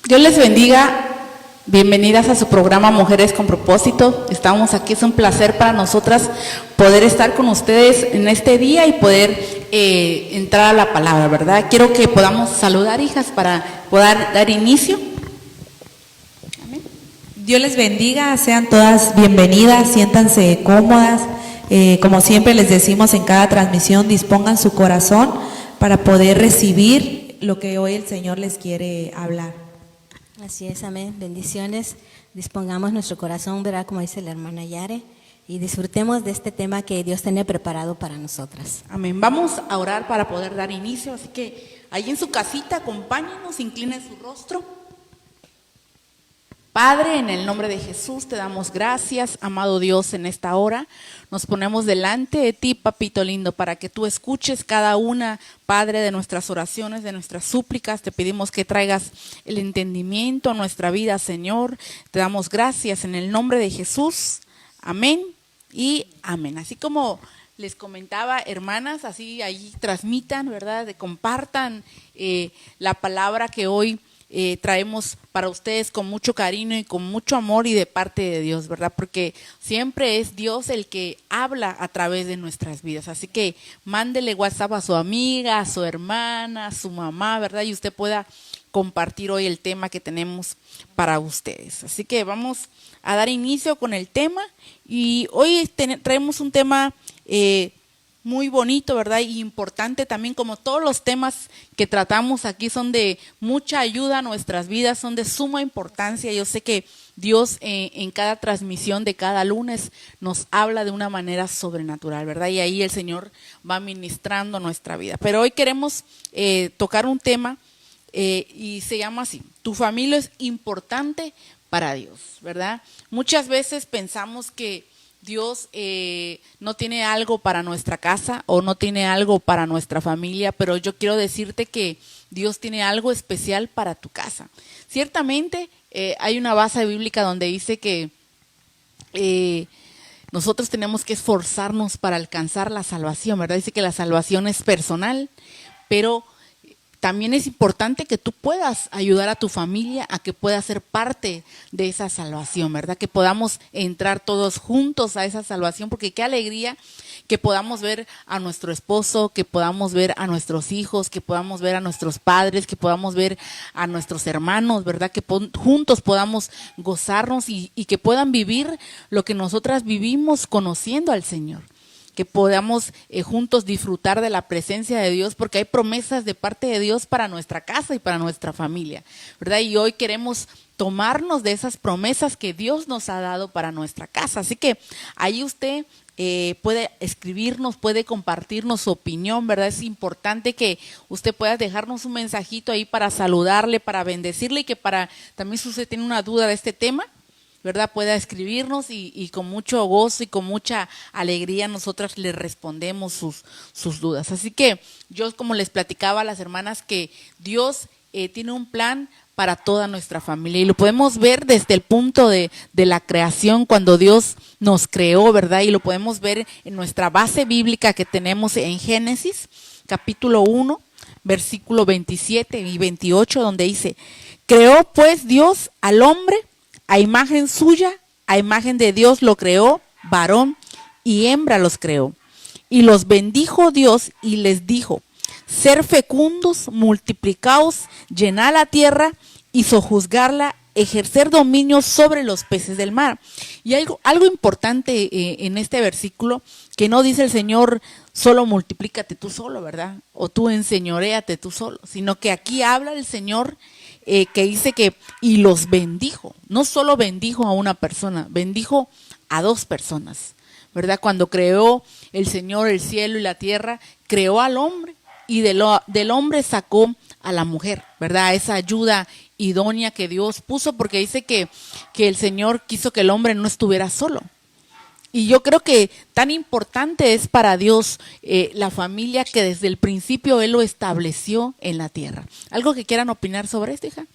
Dios les bendiga. Bienvenidas a su programa Mujeres con Propósito. Estamos aquí, es un placer para nosotras poder estar con ustedes en este día y poder entrar a la palabra, ¿verdad? Quiero que podamos saludar, hijas, para poder dar inicio. Amén. Dios les bendiga, sean todas bienvenidas, siéntanse cómodas. Como siempre les decimos en cada transmisión, dispongan su corazón para poder recibir lo que hoy el Señor les quiere hablar. Así es, amén. Bendiciones. Dispongamos nuestro corazón, ¿verdad? Como dice la hermana Yare, y disfrutemos de este tema que Dios tiene preparado para nosotras. Amén. Vamos a orar para poder dar inicio, así que ahí en su casita, acompáñenos, inclinen su rostro. Padre, en el nombre de Jesús te damos gracias, amado Dios, en esta hora. Nos ponemos delante de ti, papito lindo, para que tú escuches cada una, Padre, de nuestras oraciones, de nuestras súplicas. Te pedimos que traigas el entendimiento a nuestra vida, Señor. Te damos gracias en el nombre de Jesús. Amén y amén. Así como les comentaba, hermanas, así ahí transmitan, ¿verdad? Compartan la palabra que hoy traemos para ustedes con mucho cariño y con mucho amor y de parte de Dios, ¿verdad? Porque siempre es Dios el que habla a través de nuestras vidas. Así que mándele WhatsApp a su amiga, a su hermana, a su mamá, ¿verdad? Y usted pueda compartir hoy el tema que tenemos para ustedes. Así que vamos a dar inicio con el tema y hoy traemos un tema muy bonito, ¿verdad? Y importante también, como todos los temas que tratamos aquí son de mucha ayuda a nuestras vidas, son de suma importancia. Yo sé que Dios en cada transmisión de cada lunes nos habla de una manera sobrenatural, ¿verdad? Y ahí el Señor va ministrando nuestra vida. Pero hoy queremos tocar un tema y se llama así: tu familia es importante para Dios, ¿verdad? Muchas veces pensamos que Dios no tiene algo para nuestra casa o no tiene algo para nuestra familia, pero yo quiero decirte que Dios tiene algo especial para tu casa. Ciertamente hay una base bíblica donde dice que nosotros tenemos que esforzarnos para alcanzar la salvación, ¿verdad? Dice que la salvación es personal, pero también es importante que tú puedas ayudar a tu familia a que pueda ser parte de esa salvación, ¿verdad? Que podamos entrar todos juntos a esa salvación, porque qué alegría que podamos ver a nuestro esposo, que podamos ver a nuestros hijos, que podamos ver a nuestros padres, que podamos ver a nuestros hermanos, ¿verdad? Que juntos podamos gozarnos y que puedan vivir lo que nosotras vivimos conociendo al Señor. Que podamos juntos disfrutar de la presencia de Dios, porque hay promesas de parte de Dios para nuestra casa y para nuestra familia, ¿verdad? Y hoy queremos tomarnos de esas promesas que Dios nos ha dado para nuestra casa. Así que ahí usted puede escribirnos, puede compartirnos su opinión, ¿verdad? Es importante que usted pueda dejarnos un mensajito ahí para saludarle, para bendecirle, y que para también si usted tiene una duda de este tema, ¿verdad? Pueda escribirnos y con mucho gozo y con mucha alegría nosotras le respondemos sus dudas. Así que yo, como les platicaba a las hermanas, que Dios tiene un plan para toda nuestra familia y lo podemos ver desde el punto de la creación, cuando Dios nos creó, ¿verdad? Y lo podemos ver en nuestra base bíblica que tenemos en Génesis, capítulo 1, versículo 27 y 28, donde dice: creó pues Dios al hombre a imagen suya, a imagen de Dios lo creó, varón y hembra los creó. Y los bendijo Dios y les dijo: ser fecundos, multiplicaos, llenad la tierra y sojuzgarla, ejercer dominio sobre los peces del mar. Y algo importante en este versículo, que no dice el Señor solo multiplícate tú solo, ¿verdad? O tú enseñoréate tú solo, sino que aquí habla el Señor que dice que y los bendijo. No solo bendijo a una persona, bendijo a dos personas, ¿verdad? Cuando creó el Señor el cielo y la tierra, creó al hombre y del hombre sacó a la mujer, ¿verdad? Esa ayuda idónea que Dios puso, porque dice que el Señor quiso que el hombre no estuviera solo. Y yo creo que tan importante es para Dios la familia, que desde el principio Él lo estableció en la tierra. ¿Algo que quieran opinar sobre esto, hija?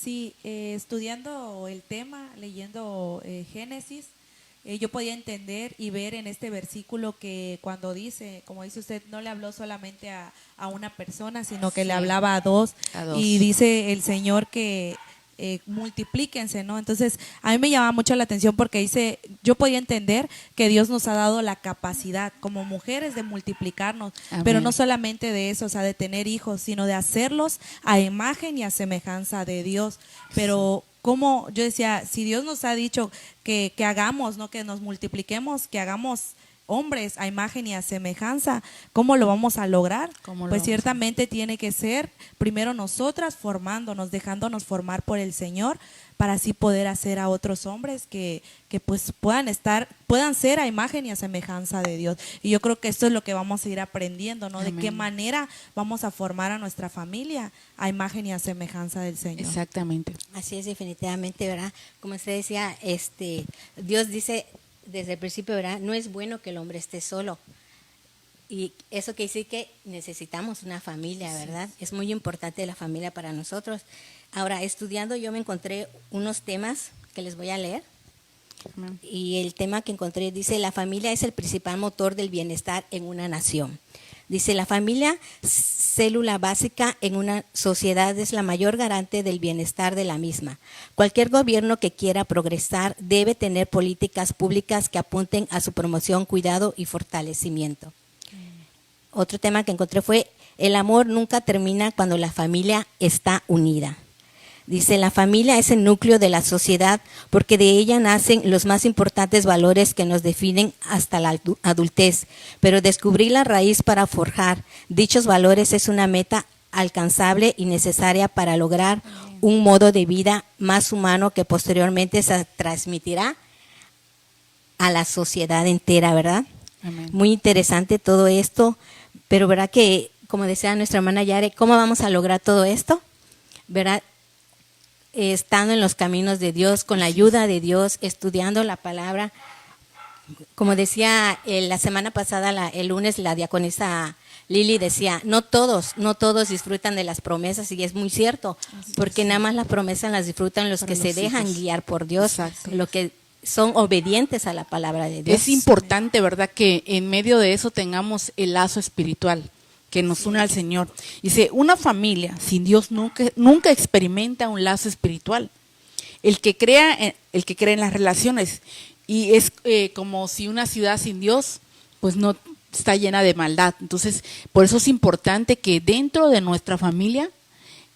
Sí, estudiando el tema, leyendo Génesis, yo podía entender y ver en este versículo que cuando dice, como dice usted, no le habló solamente a una persona, sino que le hablaba a dos. Y dice el Señor que multiplíquense, ¿no? Entonces, a mí me llama mucho la atención porque dice, yo podía entender que Dios nos ha dado la capacidad como mujeres de multiplicarnos, Amén. pero no solamente de eso, o sea, de tener hijos, sino de hacerlos a imagen y a semejanza de Dios. Pero como yo decía, si Dios nos ha dicho que hagamos, ¿no? Que nos multipliquemos, que hagamos hombres a imagen y a semejanza, ¿cómo lo vamos a lograr? Pues ciertamente tiene que ser primero nosotras formándonos, dejándonos formar por el Señor, para así poder hacer a otros hombres que pues puedan ser a imagen y a semejanza de Dios. Y yo creo que esto es lo que vamos a ir aprendiendo, ¿no? Amén. De qué manera vamos a formar a nuestra familia a imagen y a semejanza del Señor. Exactamente. Así es, definitivamente, ¿verdad? Como usted decía, Dios dice desde el principio, ¿verdad? No es bueno que el hombre esté solo. Y eso quiere decir que necesitamos una familia, ¿verdad? Es muy importante la familia para nosotros. Ahora, estudiando, yo me encontré unos temas que les voy a leer. Amén. Y el tema que encontré dice, la familia es el principal motor del bienestar en una nación. Dice, la familia, célula básica en una sociedad, es la mayor garante del bienestar de la misma. Cualquier gobierno que quiera progresar debe tener políticas públicas que apunten a su promoción, cuidado y fortalecimiento. Otro tema que encontré fue, el amor nunca termina cuando la familia está unida. Dice, la familia es el núcleo de la sociedad porque de ella nacen los más importantes valores que nos definen hasta la adultez. Pero descubrir la raíz para forjar dichos valores es una meta alcanzable y necesaria para lograr un modo de vida más humano que posteriormente se transmitirá a la sociedad entera, ¿verdad? Amén. Muy interesante todo esto, pero ¿verdad que, como decía nuestra hermana Yare, cómo vamos a lograr todo esto? ¿Verdad? Estando en los caminos de Dios, con la ayuda de Dios, estudiando la palabra. Como decía la semana pasada, el lunes, la diaconisa Lili decía, no todos disfrutan de las promesas, y es muy cierto, porque nada más las promesas las disfrutan los que se dejan guiar por Dios, Exacto. los que son obedientes a la palabra de Dios. Es importante, ¿verdad?, que en medio de eso tengamos el lazo espiritual que nos une al Señor. Dice, una familia sin Dios nunca experimenta un lazo espiritual. El que cree en las relaciones, y es como si una ciudad sin Dios, pues no está llena de maldad. Entonces, por eso es importante que dentro de nuestra familia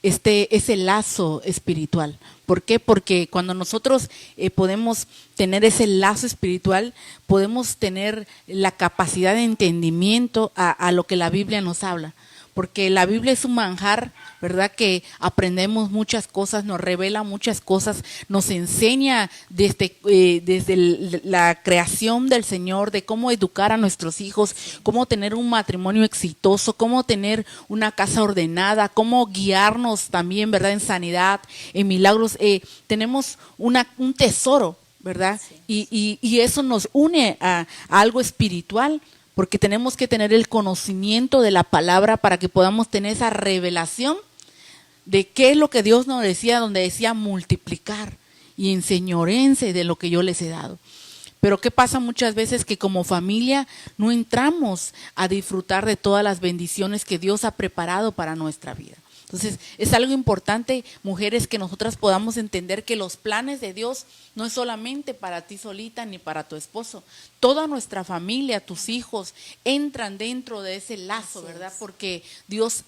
esté ese lazo espiritual. ¿Por qué? Porque cuando nosotros podemos tener ese lazo espiritual, podemos tener la capacidad de entendimiento a lo que la Biblia nos habla. Porque la Biblia es un manjar, ¿verdad? Que aprendemos muchas cosas, nos revela muchas cosas, nos enseña desde la creación del Señor, de cómo educar a nuestros hijos, cómo tener un matrimonio exitoso, cómo tener una casa ordenada, cómo guiarnos también, ¿verdad? En sanidad, en milagros. Tenemos un tesoro, ¿verdad? Y eso nos une a algo espiritual, porque tenemos que tener el conocimiento de la palabra para que podamos tener esa revelación de qué es lo que Dios nos decía, donde decía multiplicar y enseñorense de lo que yo les he dado. Pero ¿qué pasa muchas veces? Que como familia no entramos a disfrutar de todas las bendiciones que Dios ha preparado para nuestra vida. Entonces, es algo importante, mujeres, que nosotras podamos entender que los planes de Dios no es solamente para ti solita ni para tu esposo. Toda nuestra familia, tus hijos, entran dentro de ese lazo, ¿verdad? Porque Dios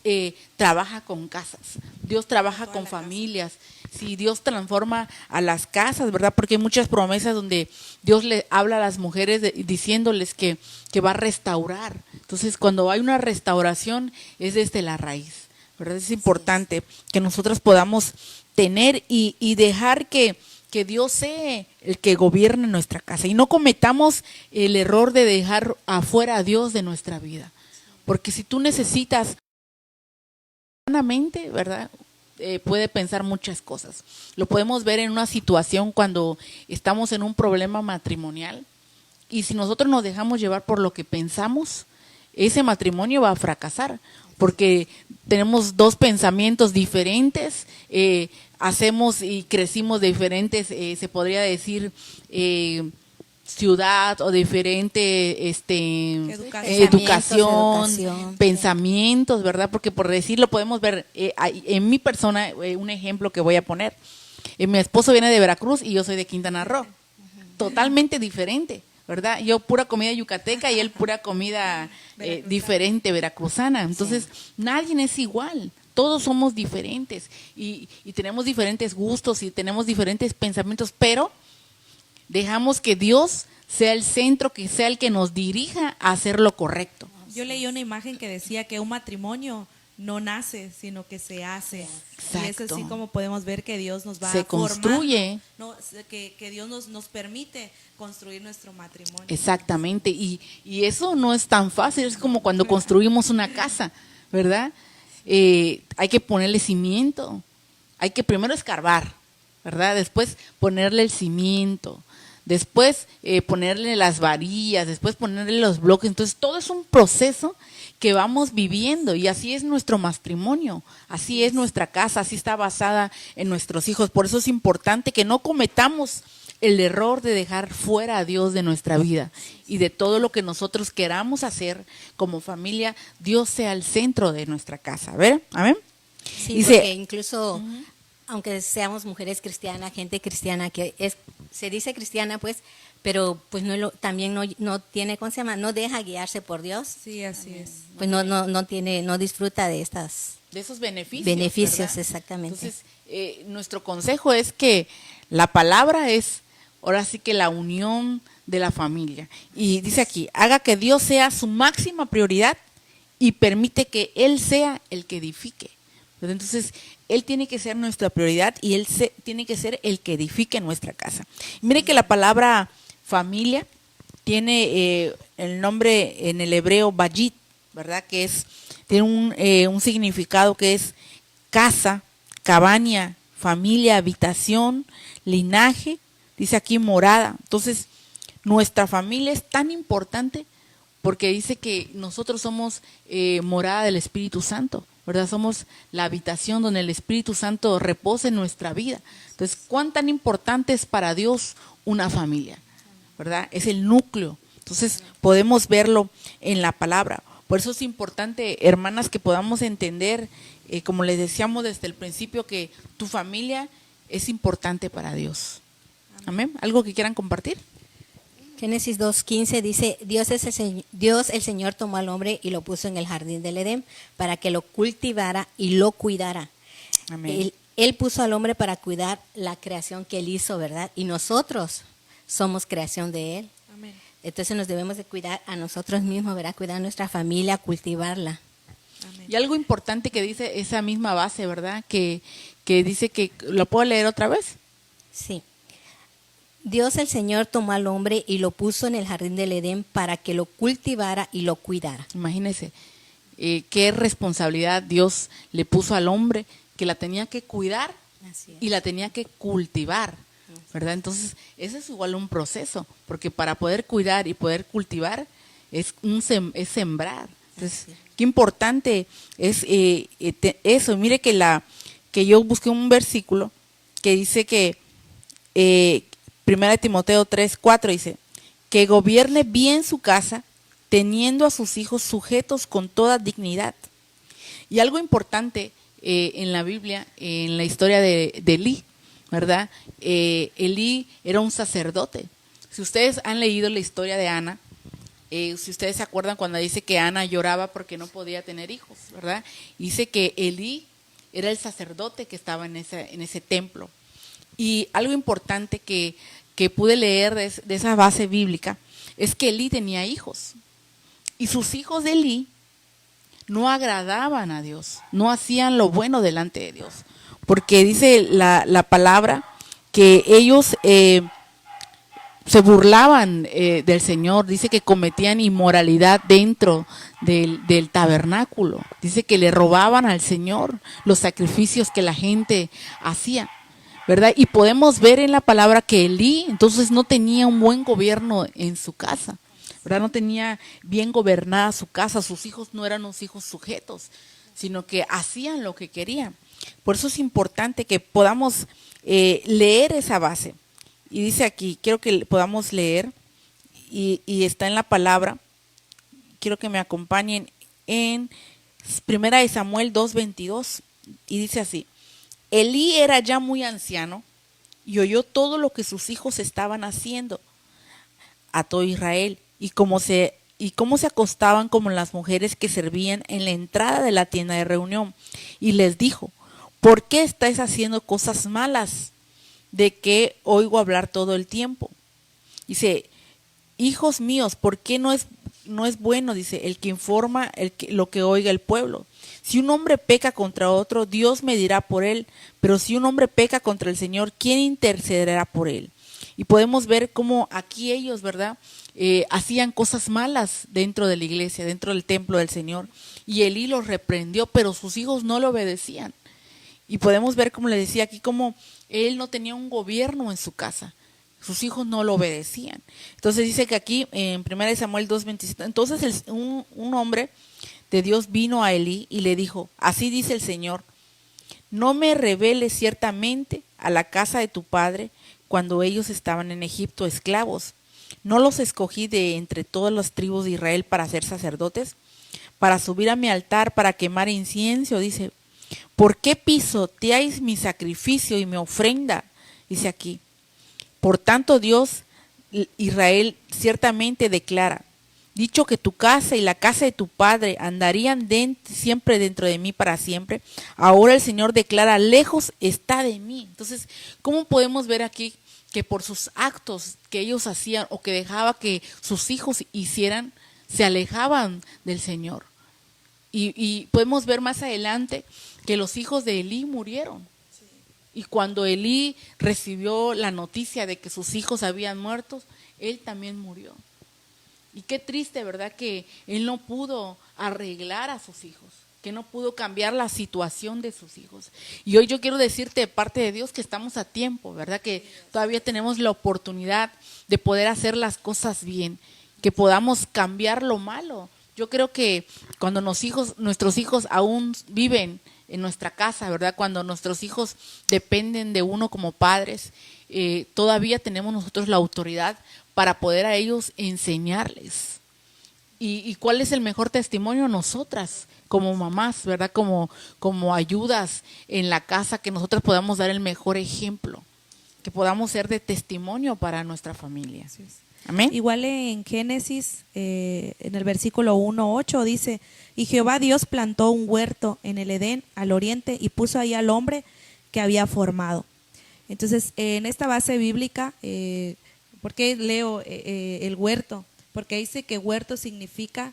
trabaja con casas, Dios trabaja con familias. Si Dios transforma a las casas, ¿verdad? Porque hay muchas promesas donde Dios le habla a las mujeres diciéndoles que va a restaurar. Entonces, cuando hay una restauración, es desde la raíz, ¿verdad? Es importante que nosotros podamos tener y dejar que Dios sea el que gobierne nuestra casa y no cometamos el error de dejar afuera a Dios de nuestra vida. Porque si tú necesitas humanamente, ¿verdad? Puede pensar muchas cosas. Lo podemos ver en una situación cuando estamos en un problema matrimonial, y si nosotros nos dejamos llevar por lo que pensamos, ese matrimonio va a fracasar, porque tenemos dos pensamientos diferentes, hacemos y crecimos diferentes, se podría decir, ciudad o diferente Educación. educación, pensamientos, ¿verdad? Porque por decirlo podemos ver en mi persona, un ejemplo que voy a poner. Mi esposo viene de Veracruz y yo soy de Quintana Roo. Totalmente diferente, ¿verdad? Yo pura comida yucateca y él pura comida diferente, veracruzana. Entonces, nadie es igual. Todos somos diferentes y tenemos diferentes gustos y tenemos diferentes pensamientos, pero dejamos que Dios sea el centro, que sea el que nos dirija a hacer lo correcto. Yo leí una imagen que decía que un matrimonio no nace, sino que se hace. Exacto. Y es así como podemos ver que Dios nos va Se formando, construye. ¿no? Que Dios nos permite construir nuestro matrimonio. Exactamente, y eso no es tan fácil, es como cuando construimos una casa, ¿verdad? Hay que ponerle cimiento, hay que primero escarbar, ¿verdad? Después ponerle el cimiento, después ponerle las varillas, después ponerle los bloques. Entonces todo es un proceso que vamos viviendo y así es nuestro matrimonio, así es nuestra casa, así está basada en nuestros hijos. Por eso es importante que no cometamos el error de dejar fuera a Dios de nuestra vida y de todo lo que nosotros queramos hacer como familia, Dios sea el centro de nuestra casa. A ver, amén. Sí, Dice, porque incluso, aunque seamos mujeres cristianas, gente cristiana que se dice cristiana, pues, pero pues también no tiene, ¿cómo se llama? No deja guiarse por Dios. Sí, así es. Pues no disfruta de de esos beneficios. beneficios, ¿verdad? exactamente. Entonces, nuestro consejo es que la palabra es, ahora sí que la unión de la familia. Y dice aquí, haga que Dios sea su máxima prioridad y permite que Él sea el que edifique. Entonces, Él tiene que ser nuestra prioridad y Él tiene que ser el que edifique nuestra casa. Y mire que la palabra familia tiene el nombre en el hebreo bayit, ¿verdad? Que tiene un significado que es casa, cabaña, familia, habitación, linaje, dice aquí morada. Entonces, nuestra familia es tan importante porque dice que nosotros somos morada del Espíritu Santo, ¿verdad? Somos la habitación donde el Espíritu Santo reposa en nuestra vida. Entonces, ¿cuán tan importante es para Dios una familia? ¿Verdad? Es el núcleo. Entonces, podemos verlo en la palabra. Por eso es importante, hermanas, que podamos entender, como les decíamos desde el principio, que tu familia es importante para Dios. Amén. ¿Algo que quieran compartir? Génesis 2:15 dice, Dios el Señor tomó al hombre y lo puso en el jardín del Edén para que lo cultivara y lo cuidara. Amén. Él puso al hombre para cuidar la creación que Él hizo, ¿verdad? Y nosotros somos creación de Él. Amén. Entonces nos debemos de cuidar a nosotros mismos, ¿verdad? Cuidar a nuestra familia, cultivarla. Amén. Y algo importante que dice esa misma base, ¿verdad? Que dice que, ¿lo puedo leer otra vez? Sí. Dios el Señor tomó al hombre y lo puso en el jardín del Edén para que lo cultivara y lo cuidara. Imagínense qué responsabilidad Dios le puso al hombre, que la tenía que cuidar y la tenía que cultivar, ¿verdad? Entonces, ese es igual un proceso, porque para poder cuidar y poder cultivar es sembrar. Entonces, qué importante es eso. Mire que yo busqué un versículo que dice que 1 Timoteo 3:4 dice, que gobierne bien su casa, teniendo a sus hijos sujetos con toda dignidad. Y algo importante en la Biblia, en la historia de Elí, ¿verdad? Elí era un sacerdote. Si ustedes han leído la historia de Ana, si ustedes se acuerdan cuando dice que Ana lloraba porque no podía tener hijos, ¿verdad? Dice que Elí era el sacerdote que estaba en ese templo. Y algo importante que pude leer de esa base bíblica es que Elí tenía hijos. Y sus hijos de Elí no agradaban a Dios, no hacían lo bueno delante de Dios. Porque dice la palabra que ellos se burlaban del Señor, dice que cometían inmoralidad dentro del tabernáculo. Dice que le robaban al Señor los sacrificios que la gente hacía, ¿verdad? Y podemos ver en la palabra que Elí entonces no tenía un buen gobierno en su casa, ¿verdad? No tenía bien gobernada su casa, sus hijos no eran unos hijos sujetos, sino que hacían lo que querían. Por eso es importante que podamos leer esa base. Y dice aquí, quiero que podamos leer y está en la palabra. Quiero que me acompañen en 1 Samuel 2:22 y dice así: Elí era ya muy anciano y oyó todo lo que sus hijos estaban haciendo a todo Israel y cómo se acostaban como las mujeres que servían en la entrada de la tienda de reunión, y les dijo: ¿por qué estáis haciendo cosas malas de que oigo hablar todo el tiempo? Dice: hijos míos, ¿por qué no es bueno, dice, el que informa lo que oiga el pueblo? Si un hombre peca contra otro, Dios medirá por él, pero si un hombre peca contra el Señor, ¿quién intercederá por él? Y podemos ver cómo aquí ellos, ¿verdad?, hacían cosas malas dentro de la iglesia, dentro del templo del Señor, y Elí los reprendió, pero sus hijos no lo obedecían. Y podemos ver, como le decía aquí, cómo él no tenía un gobierno en su casa. Sus hijos no lo obedecían. Entonces dice que aquí en 1 Samuel 2:27, entonces un hombre de Dios vino a Elí y le dijo: así dice el Señor, no me reveles ciertamente a la casa de tu padre cuando ellos estaban en Egipto esclavos. ¿No los escogí de entre todas las tribus de Israel para ser sacerdotes? Para subir a mi altar, para quemar incienso. Dice: ¿por qué pisoteáis mi sacrificio y mi ofrenda? Dice aquí: por tanto Dios, Israel, ciertamente declara: dicho que tu casa y la casa de tu padre andarían siempre dentro de mí para siempre, ahora el Señor declara: lejos está de mí. Entonces, ¿cómo podemos ver aquí que por sus actos que ellos hacían o que dejaba que sus hijos hicieran, se alejaban del Señor? Y podemos ver más adelante que los hijos de Elí murieron. Y cuando Elí recibió la noticia de que sus hijos habían muerto, él también murió. Y qué triste, ¿verdad?, que él no pudo arreglar a sus hijos, que no pudo cambiar la situación de sus hijos. Y hoy yo quiero decirte de parte de Dios que estamos a tiempo, ¿verdad?, que todavía tenemos la oportunidad de poder hacer las cosas bien, que podamos cambiar lo malo. Yo creo que cuando nuestros hijos aún viven en nuestra casa, ¿verdad?, cuando nuestros hijos dependen de uno como padres, todavía tenemos nosotros la autoridad para poder a ellos enseñarles. ¿Y cuál es el mejor testimonio? Nosotras, como mamás, ¿verdad?, como ayudas en la casa, que nosotros podamos dar el mejor ejemplo, que podamos ser de testimonio para nuestra familia. Amén. Igual en Génesis, en el versículo 1:8 dice: y Jehová Dios plantó un huerto en el Edén al oriente y puso ahí al hombre que había formado. Entonces, en esta base bíblica, ¿por qué leo el huerto? Porque dice que huerto significa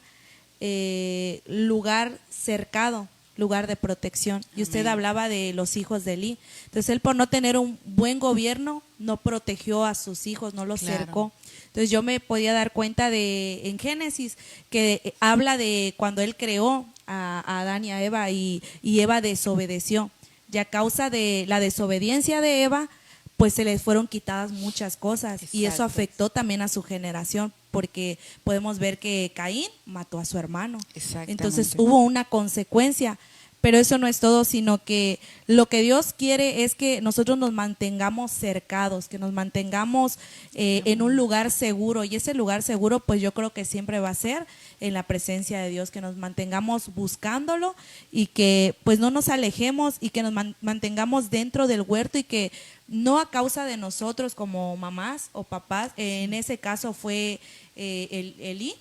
lugar cercado, lugar de protección. Y usted hablaba de los hijos de Elí. Entonces, él, por no tener un buen gobierno, no protegió a sus hijos, no los cercó. Entonces yo me podía dar cuenta en Génesis, que habla de cuando él creó a Adán y a Eva, y Eva desobedeció. Y a causa de la desobediencia de Eva, pues se les fueron quitadas muchas cosas. Exacto. Y eso afectó también a su generación, porque podemos ver que Caín mató a su hermano. Entonces hubo una consecuencia. Pero eso no es todo, sino que lo que Dios quiere es que nosotros nos mantengamos cercados, que nos mantengamos en un lugar seguro. Y ese lugar seguro, pues yo creo que siempre va a ser en la presencia de Dios, que nos mantengamos buscándolo y que pues no nos alejemos, y que nos mantengamos dentro del huerto, y que no a causa de nosotros como mamás o papás, en ese caso fue Elí,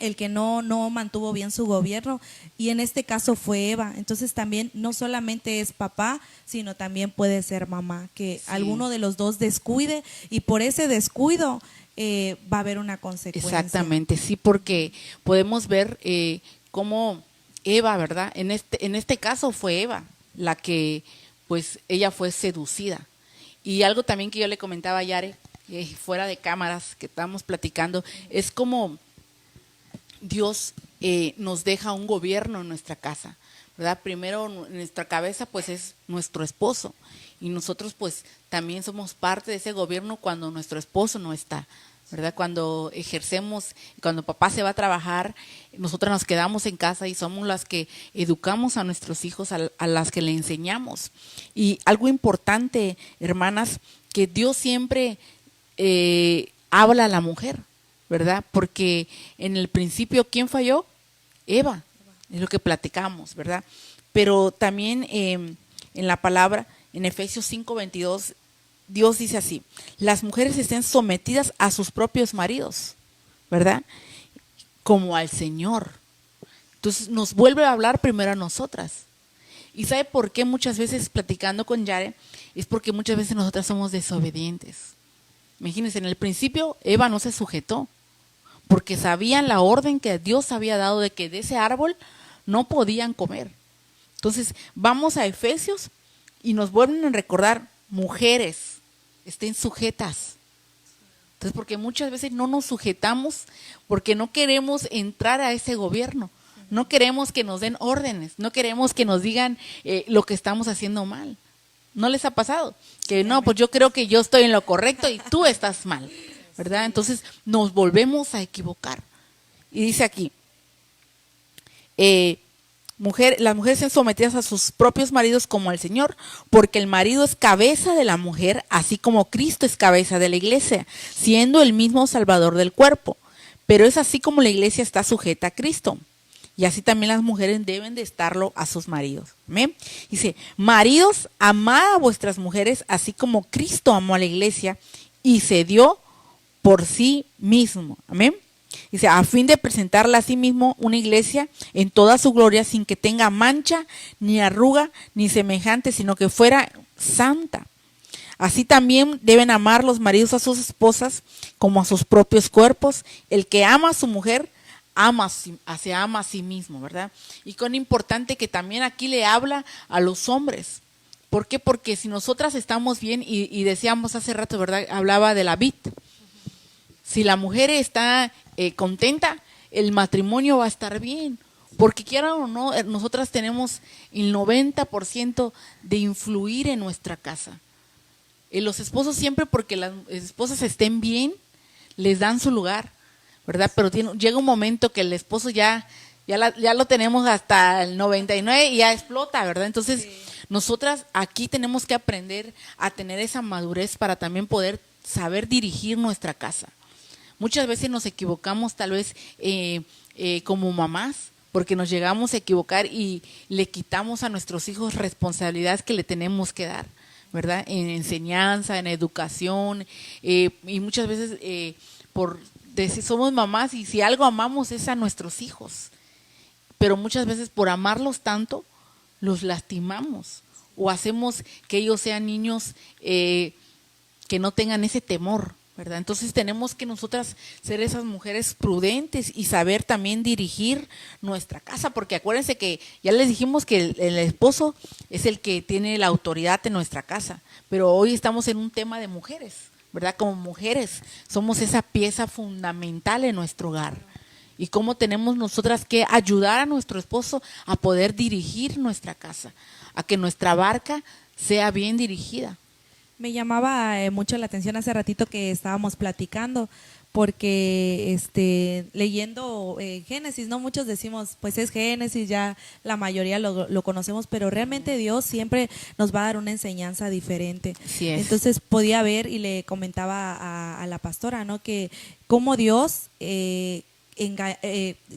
el que no mantuvo bien su gobierno, y en este caso fue Eva. Entonces también no solamente es papá, sino también puede ser mamá, que alguno de los dos descuide, y por ese descuido va a haber una consecuencia. Exactamente, sí, porque podemos ver cómo Eva, ¿verdad? En este caso fue Eva la que, pues, ella fue seducida. Y algo también que yo le comentaba a Yare, fuera de cámaras, que estábamos platicando, es como Dios nos deja un gobierno en nuestra casa, ¿verdad? Primero en nuestra cabeza pues es nuestro esposo, y nosotros pues también somos parte de ese gobierno cuando nuestro esposo no está, ¿verdad? Cuando ejercemos, cuando papá se va a trabajar, nosotros nos quedamos en casa y somos las que educamos a nuestros hijos, a las que le enseñamos. Y algo importante, hermanas, que Dios siempre habla a la mujer, ¿verdad? Porque en el principio, ¿quién falló? Eva, es lo que platicamos, ¿verdad? Pero también en la palabra, en Efesios 5:22, Dios dice así: las mujeres estén sometidas a sus propios maridos, ¿verdad? Como al Señor. Entonces nos vuelve a hablar primero a nosotras. ¿Y sabe por qué muchas veces platicando con Yare? Es porque muchas veces nosotras somos desobedientes. Imagínense, en el principio Eva no se sujetó, porque sabían la orden que Dios había dado de que de ese árbol no podían comer. Entonces vamos a Efesios y nos vuelven a recordar: mujeres, estén sujetas. Entonces, porque muchas veces no nos sujetamos porque no queremos entrar a ese gobierno. No queremos que nos den órdenes, no queremos que nos digan lo que estamos haciendo mal. ¿No les ha pasado? Que no, pues yo creo que yo estoy en lo correcto y tú estás mal, ¿verdad? Entonces nos volvemos a equivocar. Y dice aquí, las mujeres sean sometidas a sus propios maridos como al Señor, porque el marido es cabeza de la mujer, así como Cristo es cabeza de la iglesia, siendo el mismo Salvador del cuerpo. Pero es así como la iglesia está sujeta a Cristo. Y así también las mujeres deben de estarlo a sus maridos. ¿Amén? Dice: maridos, amad a vuestras mujeres, así como Cristo amó a la iglesia y se dio por sí mismo. Amén. Dice: a fin de presentarla a sí mismo una iglesia en toda su gloria, sin que tenga mancha, ni arruga, ni semejante, sino que fuera santa. Así también deben amar los maridos a sus esposas como a sus propios cuerpos. El que ama a su mujer, se ama a sí mismo, ¿verdad? Y con importante que también aquí le habla a los hombres. ¿Por qué? Porque si nosotras estamos bien, y decíamos hace rato, ¿verdad? Hablaba de la vid. Si la mujer está contenta, el matrimonio va a estar bien. Porque quiera o no, nosotras tenemos el 90% de influir en nuestra casa. Los esposos siempre, porque las esposas estén bien, les dan su lugar, ¿verdad? Pero llega un momento que el esposo ya lo tenemos hasta el 99 y ya explota, ¿verdad? Entonces, sí, nosotras aquí tenemos que aprender a tener esa madurez para también poder saber dirigir nuestra casa. Muchas veces nos equivocamos tal vez como mamás, porque nos llegamos a equivocar y le quitamos a nuestros hijos responsabilidades que le tenemos que dar, ¿verdad? En enseñanza, en educación, y muchas veces por decir somos mamás, y si algo amamos es a nuestros hijos, pero muchas veces por amarlos tanto los lastimamos o hacemos que ellos sean niños que no tengan ese temor, ¿verdad? Entonces tenemos que nosotras ser esas mujeres prudentes y saber también dirigir nuestra casa, porque acuérdense que ya les dijimos que el esposo es el que tiene la autoridad en nuestra casa, pero hoy estamos en un tema de mujeres, ¿verdad? Como mujeres somos esa pieza fundamental en nuestro hogar. Y cómo tenemos nosotras que ayudar a nuestro esposo a poder dirigir nuestra casa, a que nuestra barca sea bien dirigida. Me llamaba mucho la atención hace ratito que estábamos platicando, porque leyendo Génesis, ¿no? Muchos decimos, pues es Génesis, ya la mayoría lo conocemos, pero realmente Dios siempre nos va a dar una enseñanza diferente. Sí es. Entonces podía ver y le comentaba a la pastora, ¿no? Que cómo Dios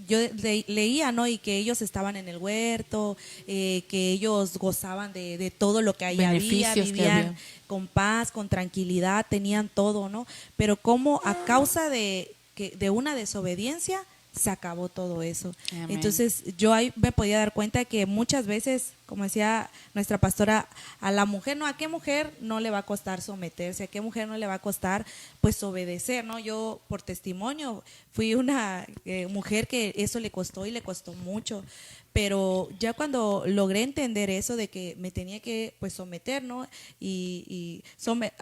yo leía, ¿no? Y que ellos estaban en el huerto, que ellos gozaban de todo lo que ahí había, vivían con paz, con tranquilidad, tenían todo, ¿no? Pero como a causa de una desobediencia se acabó todo eso. Amén. Entonces yo ahí me podía dar cuenta que muchas veces, como decía nuestra pastora, a la mujer, ¿no? ¿A qué mujer no le va a costar someterse? ¿A qué mujer no le va a costar pues obedecer? ¿No? Yo por testimonio fui una mujer que eso le costó y le costó mucho, pero ya cuando logré entender eso de que me tenía que pues someter, ¿no?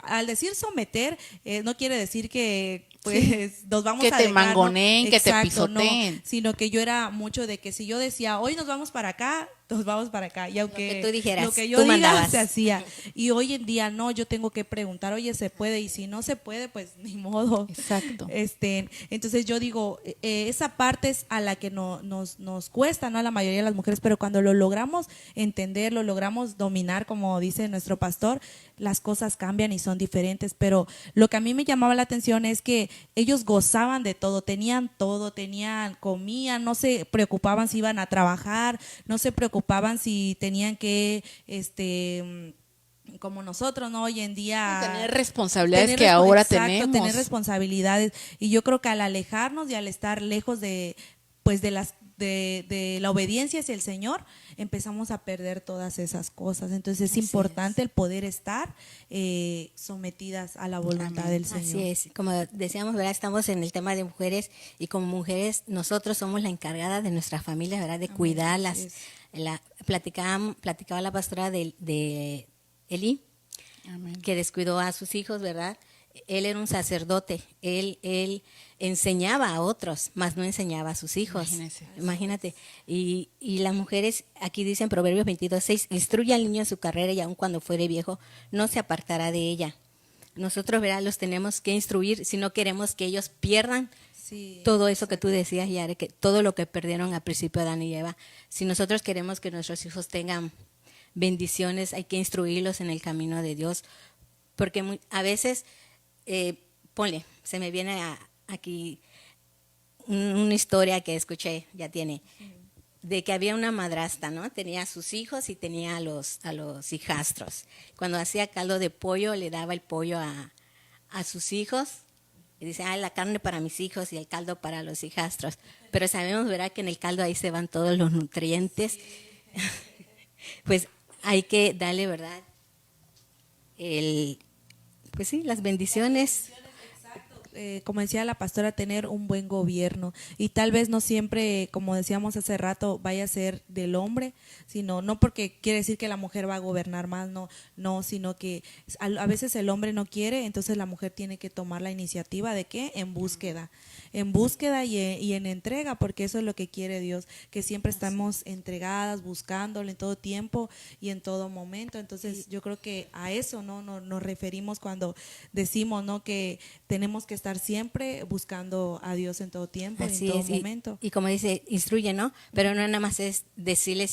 Al decir someter no quiere decir que pues sí, nos vamos que a te dejar, mangoneen, ¿no? que Exacto, te pisoteen, no, sino que yo era mucho de que si yo decía hoy nos vamos para acá, todos vamos para acá. Y aunque Lo que tú dijeras, lo que yo tú diga mandabas. se hacía. Y hoy en día no, yo tengo que preguntar, oye, ¿se puede? Y si no se puede, pues ni modo. Exacto. Entonces yo digo, esa parte es a la que nos cuesta, ¿no? A la mayoría de las mujeres, pero cuando lo logramos entender, lo logramos dominar, como dice nuestro pastor, las cosas cambian y son diferentes. Pero lo que a mí me llamaba la atención es que ellos gozaban de todo, comían, no se preocupaban si iban a trabajar, no se preocupaban si tenían que, como nosotros, ¿no? Hoy en día Tener responsabilidades que ahora tenemos. tener responsabilidades. Y yo creo que al alejarnos y al estar lejos de, pues de la obediencia hacia el Señor, empezamos a perder todas esas cosas. Entonces es importante el poder estar sometidas a la voluntad del Señor. Así es, como decíamos, ¿verdad? Estamos en el tema de mujeres y como mujeres nosotros somos la encargada de nuestra familia, ¿verdad? De cuidarlas. Platicaba la pastora de Eli, Amén. que descuidó a sus hijos, ¿verdad? Él era un sacerdote, él enseñaba a otros, mas no enseñaba a sus hijos. Imagínate. Y las mujeres, aquí dicen Proverbios 22:6, instruye al niño en su carrera y aun cuando fuere viejo, no se apartará de ella. Nosotros, ¿verdad? Los tenemos que instruir si no queremos que ellos pierdan todo eso que tú decías, Yare, que todo lo que perdieron al principio Adán y Eva. Si nosotros queremos que nuestros hijos tengan bendiciones, hay que instruirlos en el camino de Dios, porque a veces... se me viene aquí una historia que escuché, ya tiene, de que había una madrastra, ¿no? Tenía a sus hijos y tenía a los hijastros. Cuando hacía caldo de pollo, le daba el pollo a sus hijos y dice, la carne para mis hijos y el caldo para los hijastros. Pero sabemos, ¿verdad?, que en el caldo ahí se van todos los nutrientes. Pues hay que darle, ¿verdad?, pues sí, las bendiciones. Como decía la pastora, tener un buen gobierno. Y tal vez no siempre, como decíamos hace rato, vaya a ser del hombre, sino no porque quiere decir que la mujer va a gobernar más, no, sino que a veces el hombre no quiere, entonces la mujer tiene que tomar la iniciativa de ¿qué? En búsqueda y en entrega, porque eso es lo que quiere Dios, que siempre estamos entregadas, buscándole en todo tiempo y en todo momento. Entonces yo creo que a eso no nos referimos cuando decimos, ¿no?, que tenemos que estar siempre buscando a Dios en todo tiempo, Así en todo es, momento. Y como dice, instruye, ¿no? Pero no nada más es decirles,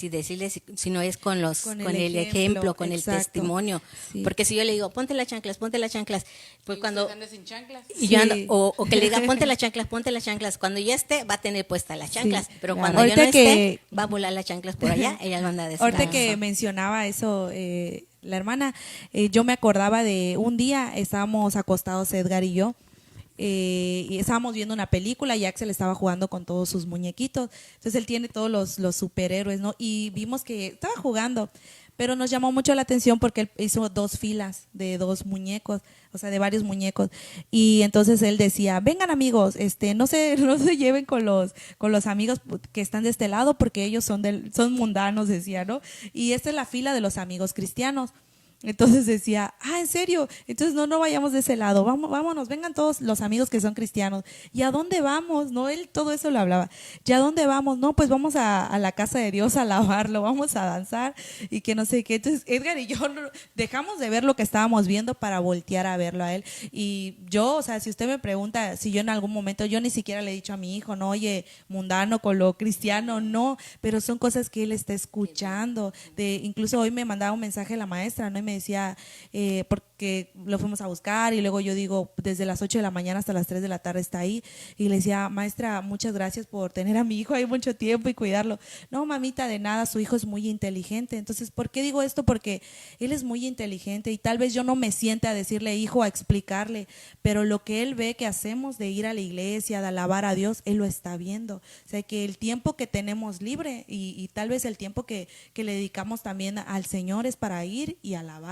sino es con el ejemplo, con el testimonio. Sí. Porque si yo le digo, ponte las chanclas, pues ¿Y cuando... usted anda sin chanclas? Y yo ando, o que le diga, ponte las chanclas. Cuando ya esté, va a tener puestas las chanclas. Pero cuando Ahorita yo no que- esté, va a volar las chanclas por allá, ella lo anda a decir. Ahorita que mencionaba eso, la hermana, yo me acordaba de un día, estábamos acostados Edgar y yo, y estábamos viendo una película y Axel estaba jugando con todos sus muñequitos. Entonces él tiene todos los superhéroes, ¿no? Y vimos que estaba jugando, pero nos llamó mucho la atención porque él hizo 2 filas de 2 muñecos, o sea, de varios muñecos. Y entonces él decía, vengan amigos, no se lleven con los amigos que están de este lado porque ellos son mundanos, decía, ¿no? Y esta es la fila de los amigos cristianos. Entonces decía, ¿en serio? Entonces no vayamos de ese lado, vámonos, vengan todos los amigos que son cristianos. ¿Y a dónde vamos? No, él todo eso lo hablaba. ¿Y a dónde vamos? No, pues vamos a la casa de Dios a alabarlo, vamos a danzar y que no sé qué. Entonces Edgar y yo dejamos de ver lo que estábamos viendo para voltear a verlo a él. Y yo, o sea, si usted me pregunta si yo en algún momento, yo ni siquiera le he dicho a mi hijo, no, oye, mundano con lo cristiano, no, pero son cosas que él está escuchando. Incluso hoy me mandaba un mensaje la maestra, ¿no? Y me decía, porque lo fuimos a buscar y luego yo digo, desde las 8 de la mañana hasta las 3 de la tarde está ahí, y le decía, maestra, muchas gracias por tener a mi hijo ahí mucho tiempo y cuidarlo. No, mamita, de nada, su hijo es muy inteligente. Entonces, ¿por qué digo esto? Porque él es muy inteligente y tal vez yo no me siente a decirle, hijo, a explicarle, pero lo que él ve que hacemos de ir a la iglesia, de alabar a Dios, él lo está viendo. O sea, que el tiempo que tenemos libre y tal vez el tiempo que le dedicamos también al Señor es para ir y alabarlo.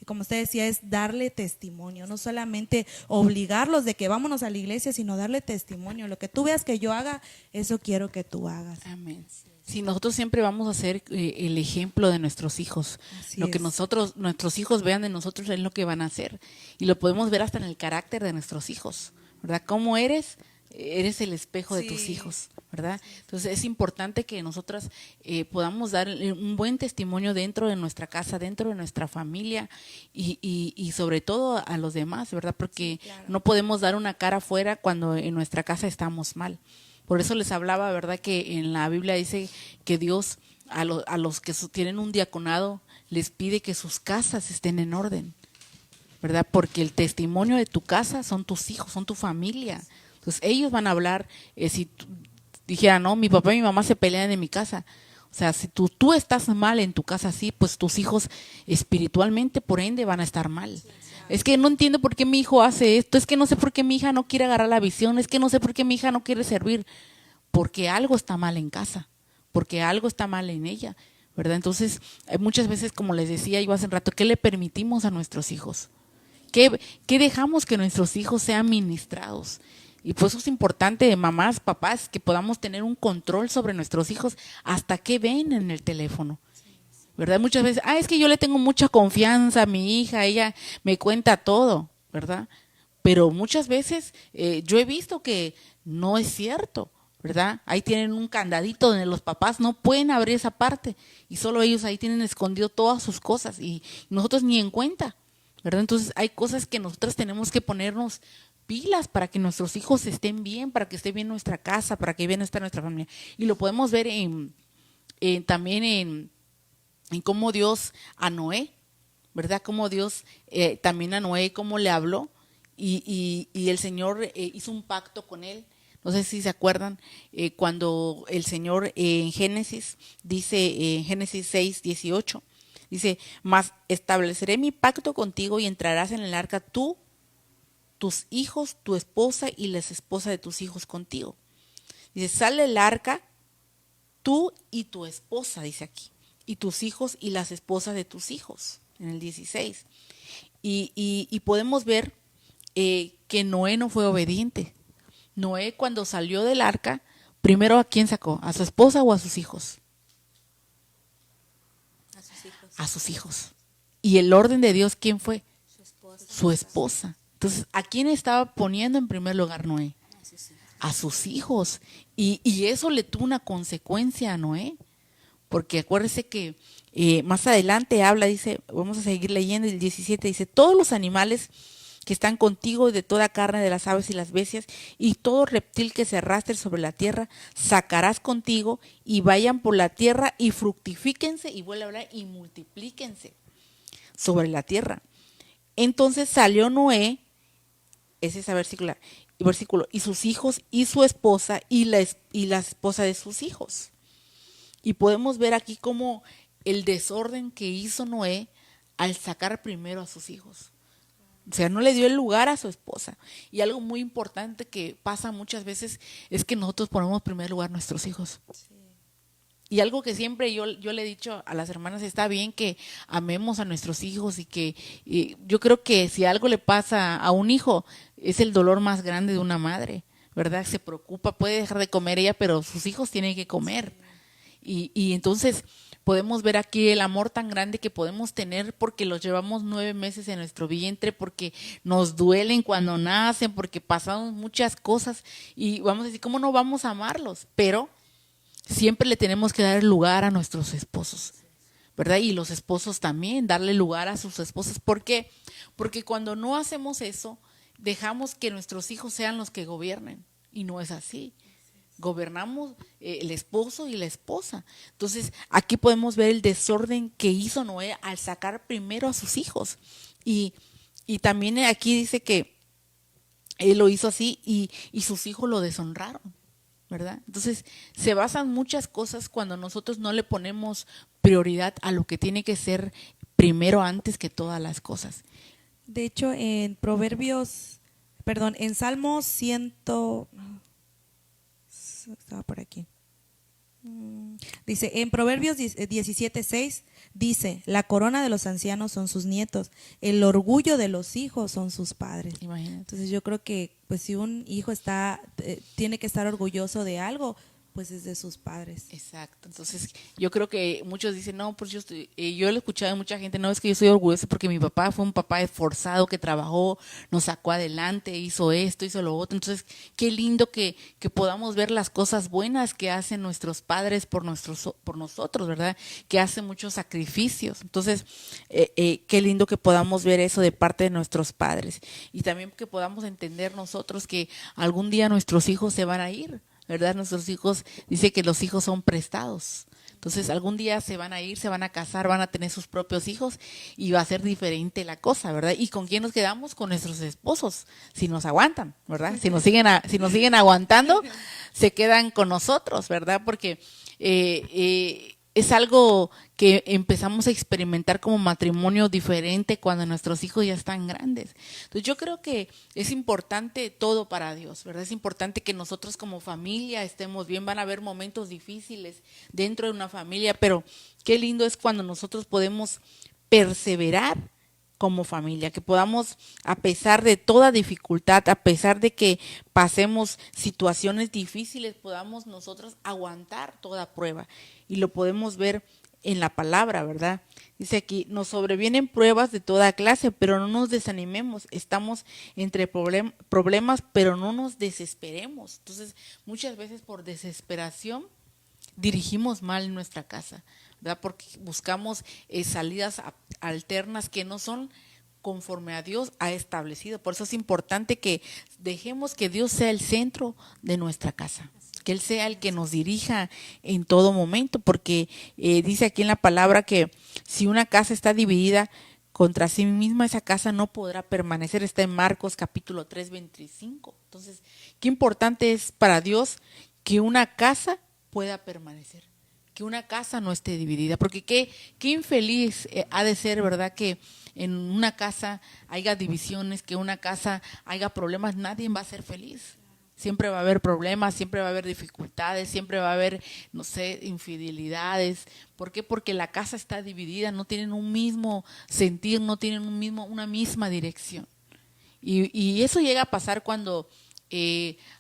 Y como usted decía, es darle testimonio, no solamente obligarlos de que vámonos a la iglesia, sino darle testimonio. Lo que tú veas que yo haga, eso quiero que tú hagas. Amén. Sí, nosotros siempre vamos a ser el ejemplo de nuestros hijos. Así Lo que es. nuestros hijos vean de nosotros es lo que van a hacer. Y lo podemos ver hasta en el carácter de nuestros hijos, ¿verdad? Cómo eres, eres el espejo de tus hijos, ¿verdad? Entonces es importante que nosotras podamos dar un buen testimonio dentro de nuestra casa, dentro de nuestra familia y sobre todo a los demás, ¿verdad? Porque no podemos dar una cara afuera cuando en nuestra casa estamos mal. Por eso les hablaba, ¿verdad? Que en la Biblia dice que Dios a los que tienen un diaconado les pide que sus casas estén en orden, ¿verdad? Porque el testimonio de tu casa son tus hijos, son tu familia. Entonces ellos van a hablar, si dijera, no, mi papá y mi mamá se pelean en mi casa. O sea, si tú estás mal en tu casa así, pues tus hijos espiritualmente, por ende, van a estar mal. Es que no entiendo por qué mi hijo hace esto, es que no sé por qué mi hija no quiere agarrar la visión, es que no sé por qué mi hija no quiere servir. Porque algo está mal en casa, porque algo está mal en ella, ¿verdad? Entonces, muchas veces, como les decía yo hace un rato, ¿qué le permitimos a nuestros hijos? ¿Qué dejamos que nuestros hijos sean ministrados? Y por eso es importante, mamás, papás, que podamos tener un control sobre nuestros hijos hasta qué ven en el teléfono, ¿verdad? Muchas veces, es que yo le tengo mucha confianza a mi hija, ella me cuenta todo, ¿verdad? Pero muchas veces yo he visto que no es cierto, ¿verdad? Ahí tienen un candadito donde los papás no pueden abrir esa parte y solo ellos ahí tienen escondido todas sus cosas y nosotros ni en cuenta, ¿verdad? Entonces hay cosas que nosotros tenemos que ponernos pilas para que nuestros hijos estén bien, para que esté bien nuestra casa, para que bien esté nuestra familia. Y lo podemos ver también en cómo Dios a Noé, ¿verdad? Cómo Dios también a Noé, cómo le habló y el Señor hizo un pacto con él. No sé si se acuerdan cuando el Señor en Génesis dice, en Génesis 6:18, dice, mas estableceré mi pacto contigo y entrarás en el arca tú, tus hijos, tu esposa y las esposas de tus hijos contigo. Dice, sale el arca, tú y tu esposa, dice aquí, y tus hijos y las esposas de tus hijos, en el 16. Y podemos ver que Noé no fue obediente. Noé cuando salió del arca, primero ¿a quién sacó? ¿A su esposa o a sus hijos? A sus hijos. A sus hijos. ¿Y el orden de Dios quién fue? Su esposa. Su esposa. Entonces, ¿a quién estaba poniendo en primer lugar Noé? A sus hijos. Y eso le tuvo una consecuencia a Noé. Porque acuérdese que más adelante habla, dice, vamos a seguir leyendo el 17, dice, todos los animales que están contigo, de toda carne de las aves y las bestias, y todo reptil que se arrastre sobre la tierra, sacarás contigo, y vayan por la tierra, y fructifíquense, y vuelve a hablar, y multiplíquense sobre la tierra. Entonces salió Noé, ese es el versículo, y sus hijos, y su esposa, y la esposa de sus hijos. Y podemos ver aquí como el desorden que hizo Noé al sacar primero a sus hijos. O sea, no le dio el lugar a su esposa. Y algo muy importante que pasa muchas veces es que nosotros ponemos en primer lugar a nuestros hijos. Sí. Y algo que siempre yo le he dicho a las hermanas, está bien que amemos a nuestros hijos y que yo creo que si algo le pasa a un hijo, es el dolor más grande de una madre, ¿verdad? Se preocupa, puede dejar de comer ella, pero sus hijos tienen que comer. Y entonces podemos ver aquí el amor tan grande que podemos tener porque los llevamos 9 meses en nuestro vientre, porque nos duelen cuando nacen, porque pasamos muchas cosas y vamos a decir, ¿cómo no vamos a amarlos? Pero siempre le tenemos que dar lugar a nuestros esposos, ¿verdad? Y los esposos también, darle lugar a sus esposas. ¿Por qué? Porque cuando no hacemos eso, dejamos que nuestros hijos sean los que gobiernen y no es así. Gobernamos el esposo y la esposa. Entonces, aquí podemos ver el desorden que hizo Noé al sacar primero a sus hijos. Y también aquí dice que él lo hizo así y sus hijos lo deshonraron, ¿verdad? Entonces, se basan muchas cosas cuando nosotros no le ponemos prioridad a lo que tiene que ser primero antes que todas las cosas. De hecho, en en Salmos 100... Estaba por aquí. Dice, en Proverbios 17:6 dice, la corona de los ancianos son sus nietos, el orgullo de los hijos son sus padres. Imagínate. Entonces yo creo que pues si un hijo tiene que estar orgulloso de algo, pues es de sus padres. Exacto. Entonces, yo creo que muchos dicen, no, pues yo lo he escuchado de mucha gente, no, es que yo soy orgulloso porque mi papá fue un papá esforzado que trabajó, nos sacó adelante, hizo esto, hizo lo otro. Entonces, qué lindo que podamos ver las cosas buenas que hacen nuestros padres por nosotros, ¿verdad? Que hacen muchos sacrificios. Entonces, qué lindo que podamos ver eso de parte de nuestros padres. Y también que podamos entender nosotros que algún día nuestros hijos se van a ir, ¿verdad? Nuestros hijos, dice que los hijos son prestados. Entonces, algún día se van a ir, se van a casar, van a tener sus propios hijos y va a ser diferente la cosa, ¿verdad? ¿Y con quién nos quedamos? Con nuestros esposos, si nos aguantan, ¿verdad? Si nos siguen aguantando, se quedan con nosotros, ¿verdad? Porque es algo que empezamos a experimentar como matrimonio diferente cuando nuestros hijos ya están grandes. Entonces yo creo que es importante todo para Dios, ¿verdad? Es importante que nosotros como familia estemos bien. Van a haber momentos difíciles dentro de una familia, pero qué lindo es cuando nosotros podemos perseverar como familia, que podamos, a pesar de toda dificultad, a pesar de que pasemos situaciones difíciles, podamos nosotros aguantar toda prueba. Y lo podemos ver en la palabra, ¿verdad? Dice aquí, nos sobrevienen pruebas de toda clase, pero no nos desanimemos. Estamos entre problemas, pero no nos desesperemos. Entonces, muchas veces por desesperación dirigimos mal nuestra casa, ¿verdad? Porque buscamos salidas alternas que no son conforme a Dios ha establecido. Por eso es importante que dejemos que Dios sea el centro de nuestra casa, que Él sea el que nos dirija en todo momento, porque dice aquí en la palabra que si una casa está dividida contra sí misma, esa casa no podrá permanecer. Está en Marcos capítulo 3, 25. Entonces, qué importante es para Dios que una casa pueda permanecer, que una casa no esté dividida, porque qué infeliz ha de ser, ¿verdad? Que en una casa haya divisiones, que en una casa haya problemas. Nadie va a ser feliz. Siempre va a haber problemas, siempre va a haber dificultades, siempre va a haber, no sé, infidelidades. ¿Por qué? Porque la casa está dividida, no tienen un mismo sentir, no tienen una misma dirección. Y eso llega a pasar cuando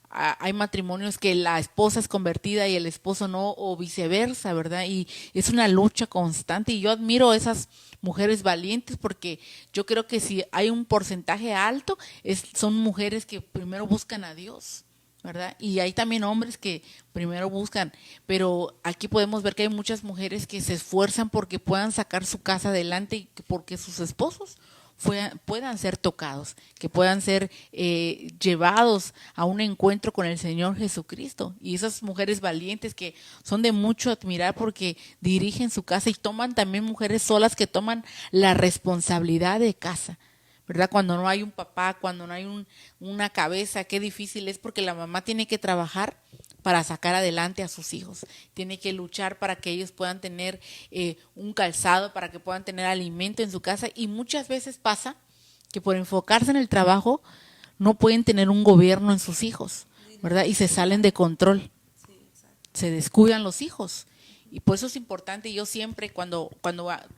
hay matrimonios que la esposa es convertida y el esposo no, o viceversa, ¿verdad? Y es una lucha constante, y yo admiro a esas mujeres valientes, porque yo creo que si hay un porcentaje alto, son mujeres que primero buscan a Dios, ¿verdad? Y hay también hombres que primero buscan, pero aquí podemos ver que hay muchas mujeres que se esfuerzan porque puedan sacar su casa adelante y porque sus esposos puedan ser tocados, que puedan ser llevados a un encuentro con el Señor Jesucristo. Y esas mujeres valientes que son de mucho admirar porque dirigen su casa, y toman también mujeres solas que toman la responsabilidad de casa, ¿verdad? Cuando no hay un papá, cuando no hay una cabeza, qué difícil es, porque la mamá tiene que trabajar para sacar adelante a sus hijos, tiene que luchar para que ellos puedan tener un calzado, para que puedan tener alimento en su casa, y muchas veces pasa que por enfocarse en el trabajo no pueden tener un gobierno en sus hijos, ¿verdad? Y se salen de control, se descuidan los hijos. Y por eso es importante, yo siempre cuando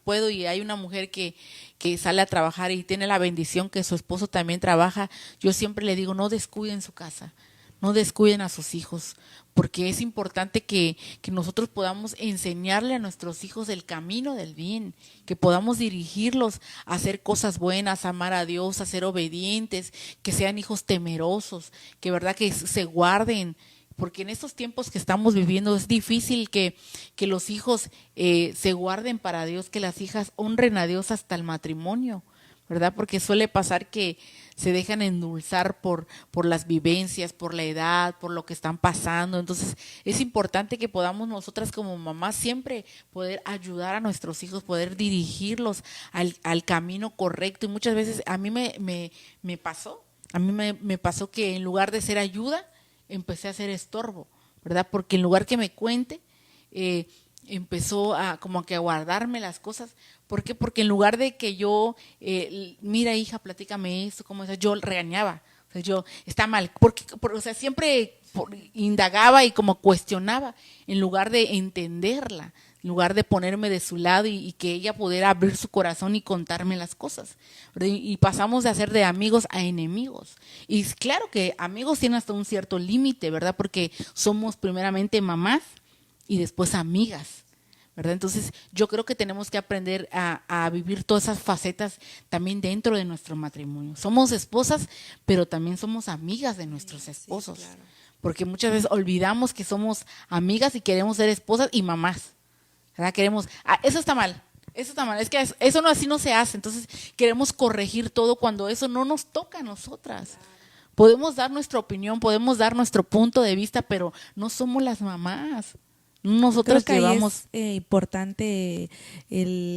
puedo y hay una mujer que sale a trabajar y tiene la bendición que su esposo también trabaja, yo siempre le digo, no descuiden su casa, no descuiden a sus hijos, porque es importante que nosotros podamos enseñarle a nuestros hijos el camino del bien, que podamos dirigirlos a hacer cosas buenas, a amar a Dios, a ser obedientes, que sean hijos temerosos, que verdad que se guarden, porque en estos tiempos que estamos viviendo es difícil que los hijos se guarden para Dios, que las hijas honren a Dios hasta el matrimonio, ¿verdad? Porque suele pasar que se dejan endulzar por las vivencias, por la edad, por lo que están pasando. Entonces es importante que podamos nosotras como mamás siempre poder ayudar a nuestros hijos, poder dirigirlos al camino correcto. Y muchas veces a mí me pasó que en lugar de ser ayuda, empecé a ser estorbo, ¿verdad? Porque en lugar que me cuente, empezó a como que a guardarme las cosas. ¿Por qué? Porque en lugar de que yo, mira hija, platícame esto, ¿cómo es? Yo regañaba, o sea, yo, está mal, o sea, siempre indagaba y como cuestionaba, en lugar de entenderla, en lugar de ponerme de su lado y que ella pudiera abrir su corazón y contarme las cosas. Y pasamos de hacer de amigos a enemigos. Y claro que amigos tienen hasta un cierto límite, ¿verdad? Porque somos primeramente mamás y después amigas, ¿verdad? Entonces yo creo que tenemos que aprender a vivir todas esas facetas también dentro de nuestro matrimonio. Somos esposas, pero también somos amigas de nuestros esposos. Sí, claro. Porque muchas veces olvidamos que somos amigas y queremos ser esposas y mamás, ¿verdad? Queremos, eso está mal, es que eso no, así no se hace. Entonces queremos corregir todo cuando eso no nos toca a nosotras. Claro. Podemos dar nuestra opinión, podemos dar nuestro punto de vista, pero no somos las mamás. Nosotros creo que llevamos. Ahí es importante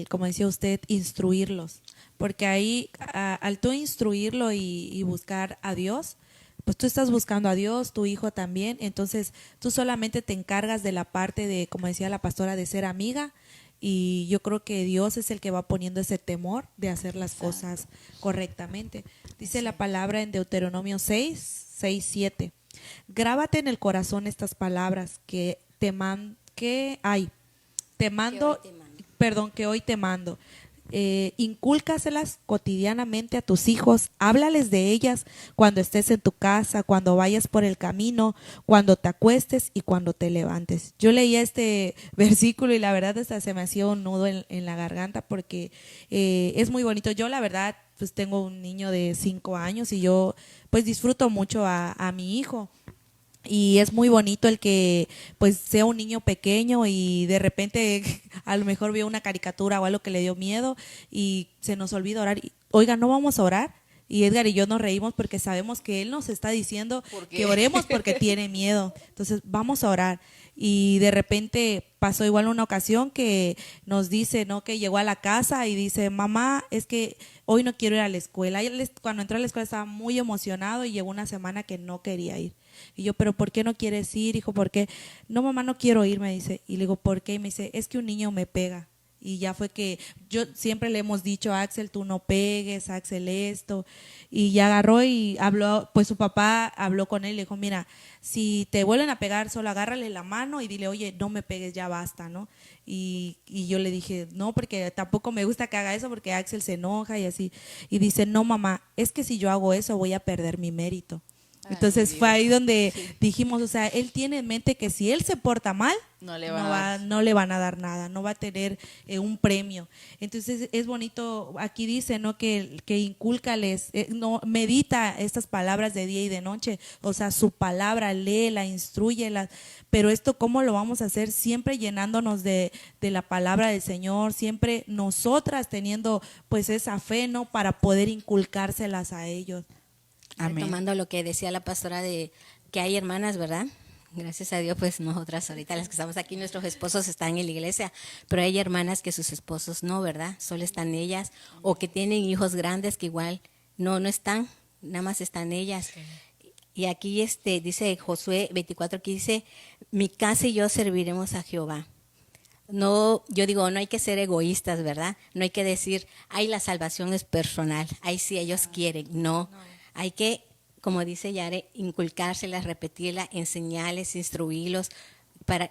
como decía usted, instruirlos, porque ahí al tú instruirlo y buscar a Dios, pues tú estás buscando a Dios, tu hijo también, entonces tú solamente te encargas de la parte de, como decía la pastora, de ser amiga, y yo creo que Dios es el que va poniendo ese temor de hacer las cosas correctamente. Dice la palabra en Deuteronomio 6:7. Grábate en el corazón estas palabras que hoy te mando. Incúlcaselas cotidianamente a tus hijos, háblales de ellas cuando estés en tu casa, cuando vayas por el camino, cuando te acuestes y cuando te levantes. Yo leía este versículo y la verdad hasta se me hacía un nudo en la garganta porque es muy bonito. Yo la verdad pues tengo un niño de 5 años y yo pues disfruto mucho a mi hijo. Y es muy bonito el que pues sea un niño pequeño y de repente a lo mejor vio una caricatura o algo que le dio miedo y se nos olvida orar. Oiga, ¿no vamos a orar? Y Edgar y yo nos reímos porque sabemos que él nos está diciendo que oremos porque tiene miedo. Entonces vamos a orar. Y de repente pasó igual una ocasión que nos dice, ¿no? Que llegó a la casa y dice, mamá, es que hoy no quiero ir a la escuela. Y cuando entró a la escuela estaba muy emocionado y llegó una semana que no quería ir. Y yo, ¿pero por qué no quieres ir, hijo? ¿Por qué? No, mamá, no quiero ir, me dice. Y le digo, ¿por qué? Y me dice, es que un niño me pega. Y ya fue que yo siempre le hemos dicho a Axel, tú no pegues, Axel esto. Y ya agarró y habló, pues su papá habló con él y le dijo, mira, si te vuelven a pegar, solo agárrale la mano y dile, oye, no me pegues, ya basta, ¿no? Y yo le dije, no, porque tampoco me gusta que haga eso porque Axel se enoja y así. Y dice, no, mamá, es que si yo hago eso voy a perder mi mérito. Entonces fue ahí donde dijimos, o sea, él tiene en mente que si él se porta mal, no le van a dar nada, no va a tener un premio. Entonces es bonito, aquí dice, ¿no? Que incúlcales, no, medita estas palabras de día y de noche, o sea, su palabra, léela, instrúyela, pero esto ¿cómo lo vamos a hacer? Siempre llenándonos de la palabra del Señor, siempre nosotras teniendo pues esa fe, ¿no? Para poder inculcárselas a ellos. Amén. Tomando lo que decía la pastora de que hay hermanas, ¿verdad? Gracias a Dios, pues nosotras ahorita las que estamos aquí, nuestros esposos están en la iglesia, pero hay hermanas que sus esposos no, ¿verdad? Solo están ellas, o que tienen hijos grandes que igual no están, nada más están ellas. Y aquí dice Josué 24, aquí dice, mi casa y yo serviremos a Jehová. No, yo digo, no hay que ser egoístas, ¿verdad? No hay que decir, ay, la salvación es personal, ay, si ellos quieren, no. Hay que, como dice Yare, inculcárselas, repetirlas, enseñarles, instruirlos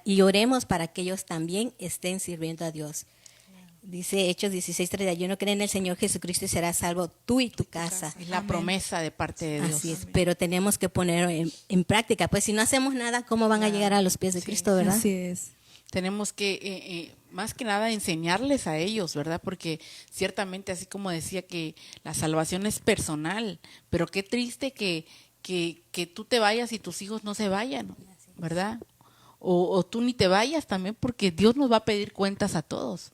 y oremos para que ellos también estén sirviendo a Dios. Dice Hechos 16:31, cree en el Señor Jesucristo y serás salvo tú y tu casa. Es la promesa de parte de Dios. Así es, pero tenemos que ponerlo en práctica. Pues si no hacemos nada, ¿cómo van a llegar a los pies de Cristo, verdad? Así es. Tenemos que, más que nada, enseñarles a ellos, ¿verdad? Porque ciertamente, así como decía, que la salvación es personal, pero qué triste que tú te vayas y tus hijos no se vayan, ¿verdad? O tú ni te vayas también, porque Dios nos va a pedir cuentas a todos.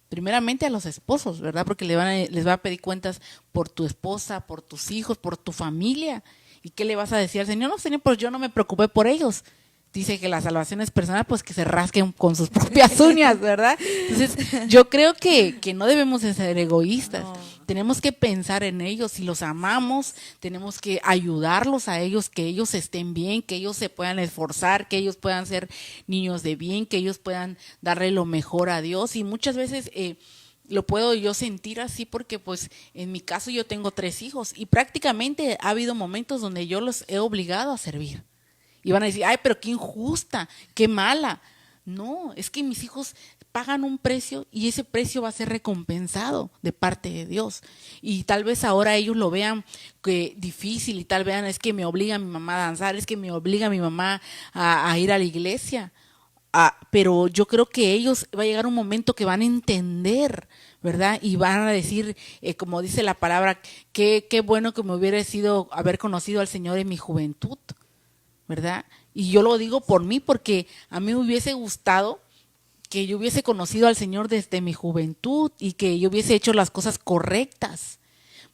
Primeramente a los esposos, ¿verdad? Porque les va a pedir cuentas por tu esposa, por tus hijos, por tu familia. ¿Y qué le vas a decir al Señor? No, Señor, pues yo no me preocupé por ellos. Dice que la salvación es personal, pues que se rasquen con sus propias uñas, ¿verdad? Entonces, yo creo que no debemos de ser egoístas. No. Tenemos que pensar en ellos. Si los amamos, tenemos que ayudarlos a ellos, que ellos estén bien, que ellos se puedan esforzar, que ellos puedan ser niños de bien, que ellos puedan darle lo mejor a Dios. Y muchas veces lo puedo yo sentir así porque pues en mi caso yo tengo 3 hijos y prácticamente ha habido momentos donde yo los he obligado a servir. Y van a decir, ay, pero qué injusta, qué mala. No, es que mis hijos pagan un precio y ese precio va a ser recompensado de parte de Dios. Y tal vez ahora ellos lo vean que difícil y tal vean es que me obliga mi mamá a danzar, es que me obliga mi mamá a ir a la iglesia. Pero yo creo que ellos va a llegar un momento que van a entender, ¿verdad? Y van a decir, como dice la palabra, qué bueno que me hubiera sido haber conocido al Señor en mi juventud, ¿verdad? Y yo lo digo por mí, porque a mí me hubiese gustado que yo hubiese conocido al Señor desde mi juventud y que yo hubiese hecho las cosas correctas,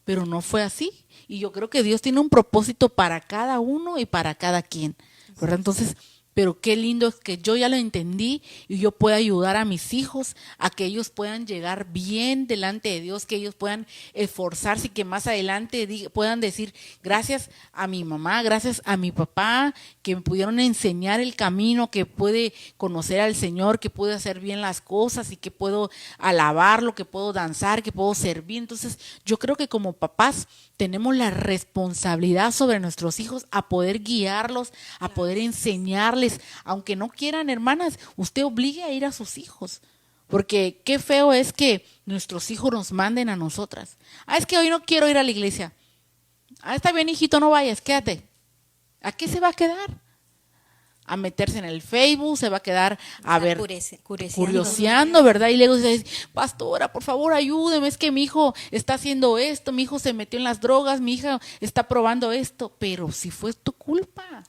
pero no fue así. Y yo creo que Dios tiene un propósito para cada uno y para cada quien, ¿verdad? Entonces, pero qué lindo es que yo ya lo entendí y yo pueda ayudar a mis hijos a que ellos puedan llegar bien delante de Dios, que ellos puedan esforzarse y que más adelante puedan decir gracias a mi mamá, gracias a mi papá, que me pudieron enseñar el camino, que pude conocer al Señor, que pude hacer bien las cosas y que puedo alabarlo, que puedo danzar, que puedo servir. Entonces yo creo que como papás tenemos la responsabilidad sobre nuestros hijos a poder guiarlos, a poder enseñarles. Aunque no quieran, hermanas, usted obligue a ir a sus hijos, porque qué feo es que nuestros hijos nos manden a nosotras. Es que hoy no quiero ir a la iglesia. Está bien, hijito, no vayas, quédate. ¿A qué se va a quedar? A meterse en el Facebook, se va a quedar a ver, curioseando, ¿verdad? Y luego dice, pastora, por favor, ayúdeme, es que mi hijo está haciendo esto, mi hijo se metió en las drogas, mi hija está probando esto, pero si fue tu culpa.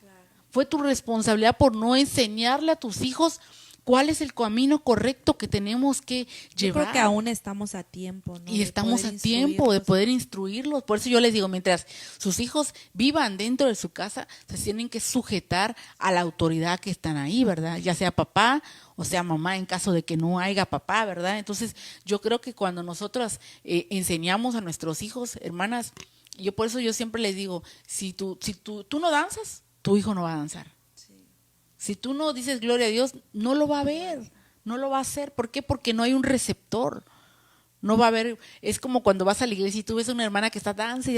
Fue tu responsabilidad por no enseñarle a tus hijos cuál es el camino correcto que tenemos que llevar. Yo creo que aún estamos a tiempo, ¿no? Y estamos a tiempo de poder instruirlos. Por eso yo les digo, mientras sus hijos vivan dentro de su casa, se tienen que sujetar a la autoridad que están ahí, ¿verdad? Ya sea papá o sea mamá, en caso de que no haya papá, ¿verdad? Entonces yo creo que cuando nosotros enseñamos a nuestros hijos, hermanas, por eso yo siempre les digo, si tú no danzas, tu hijo no va a danzar. Sí. Si tú no dices gloria a Dios, no lo va a ver, no lo va a hacer. ¿Por qué? Porque no hay un receptor. No va a haber, es como cuando vas a la iglesia y tú ves a una hermana que está dance,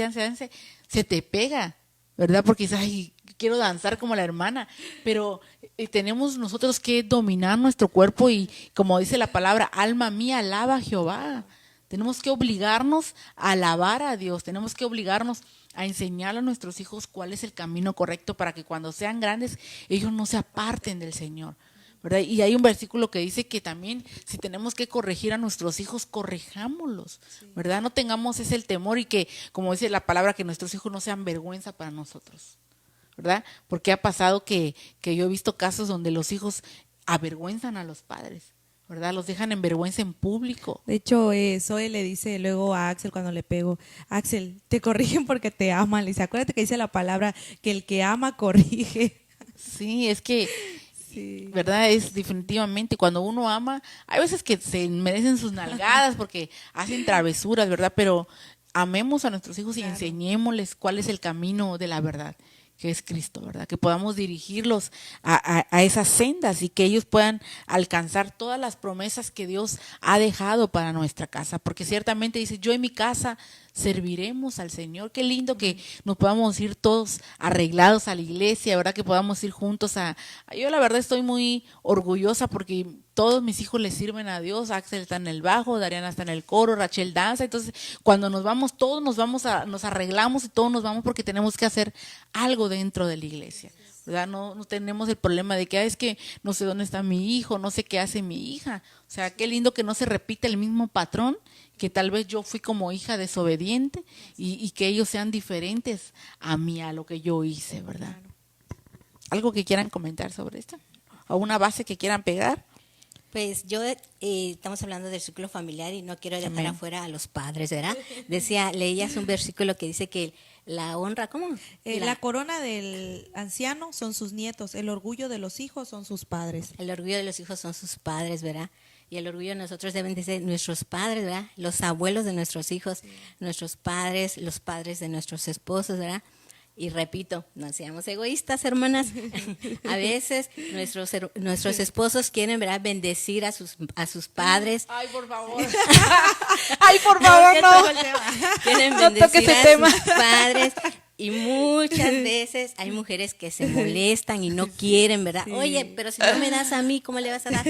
se te pega, ¿verdad? Porque dices, ay, quiero danzar como la hermana. Pero tenemos nosotros que dominar nuestro cuerpo y, como dice la palabra, alma mía, alaba a Jehová. Tenemos que obligarnos a alabar a Dios, tenemos que obligarnos a enseñar a nuestros hijos cuál es el camino correcto para que cuando sean grandes ellos no se aparten del Señor, ¿verdad? Y hay un versículo que dice que también si tenemos que corregir a nuestros hijos, corrijámoslos, ¿verdad? No tengamos ese el temor y que, como dice la palabra, que nuestros hijos no sean vergüenza para nosotros, ¿verdad? Porque ha pasado que yo he visto casos donde los hijos avergüenzan a los padres, ¿verdad? Los dejan en vergüenza en público. De hecho, Zoe le dice luego a Axel cuando le pego, Axel, te corrigen porque te aman. Le dice, acuérdate que dice la palabra que el que ama corrige. Sí, es que, sí, ¿verdad? Es definitivamente cuando uno ama, hay veces que se merecen sus nalgadas porque hacen travesuras, ¿verdad? Pero amemos a nuestros hijos y enseñémosles cuál es el camino de la verdad, que es Cristo, ¿verdad? Que podamos dirigirlos a esas sendas y que ellos puedan alcanzar todas las promesas que Dios ha dejado para nuestra casa, porque ciertamente dice, yo en mi casa serviremos al Señor. Qué lindo que nos podamos ir todos arreglados a la iglesia, ¿verdad? Que podamos ir juntos yo la verdad estoy muy orgullosa porque todos mis hijos le sirven a Dios. Axel está en el bajo, Dariana está en el coro, Rachel danza. Entonces cuando nos vamos, todos nos arreglamos y todos nos vamos porque tenemos que hacer algo dentro de la iglesia, ¿verdad? No tenemos el problema de que es que no sé dónde está mi hijo, no sé qué hace mi hija. O sea, qué lindo que no se repita el mismo patrón, que tal vez yo fui como hija desobediente y que ellos sean diferentes a mí, a lo que yo hice, ¿verdad? ¿Algo que quieran comentar sobre esto? ¿O una base que quieran pegar? Pues yo, estamos hablando del círculo familiar y no quiero dejar afuera a los padres, ¿verdad? Leías un versículo que dice que la honra, ¿cómo? La corona del anciano son sus nietos, el orgullo de los hijos son sus padres. El orgullo de los hijos son sus padres, ¿verdad? Y el orgullo de nosotros deben de ser nuestros padres, ¿verdad? Los abuelos de nuestros hijos, nuestros padres, los padres de nuestros esposos, ¿verdad? Y repito, no seamos egoístas, hermanas. A veces nuestros esposos quieren, ¿verdad?, bendecir a sus padres. Ay, por favor. Ay, por favor, no. Quieren bendecir a sus padres. Y muchas veces hay mujeres que se molestan y no quieren, ¿verdad? Oye, pero si no me das a mí, ¿cómo le vas a dar?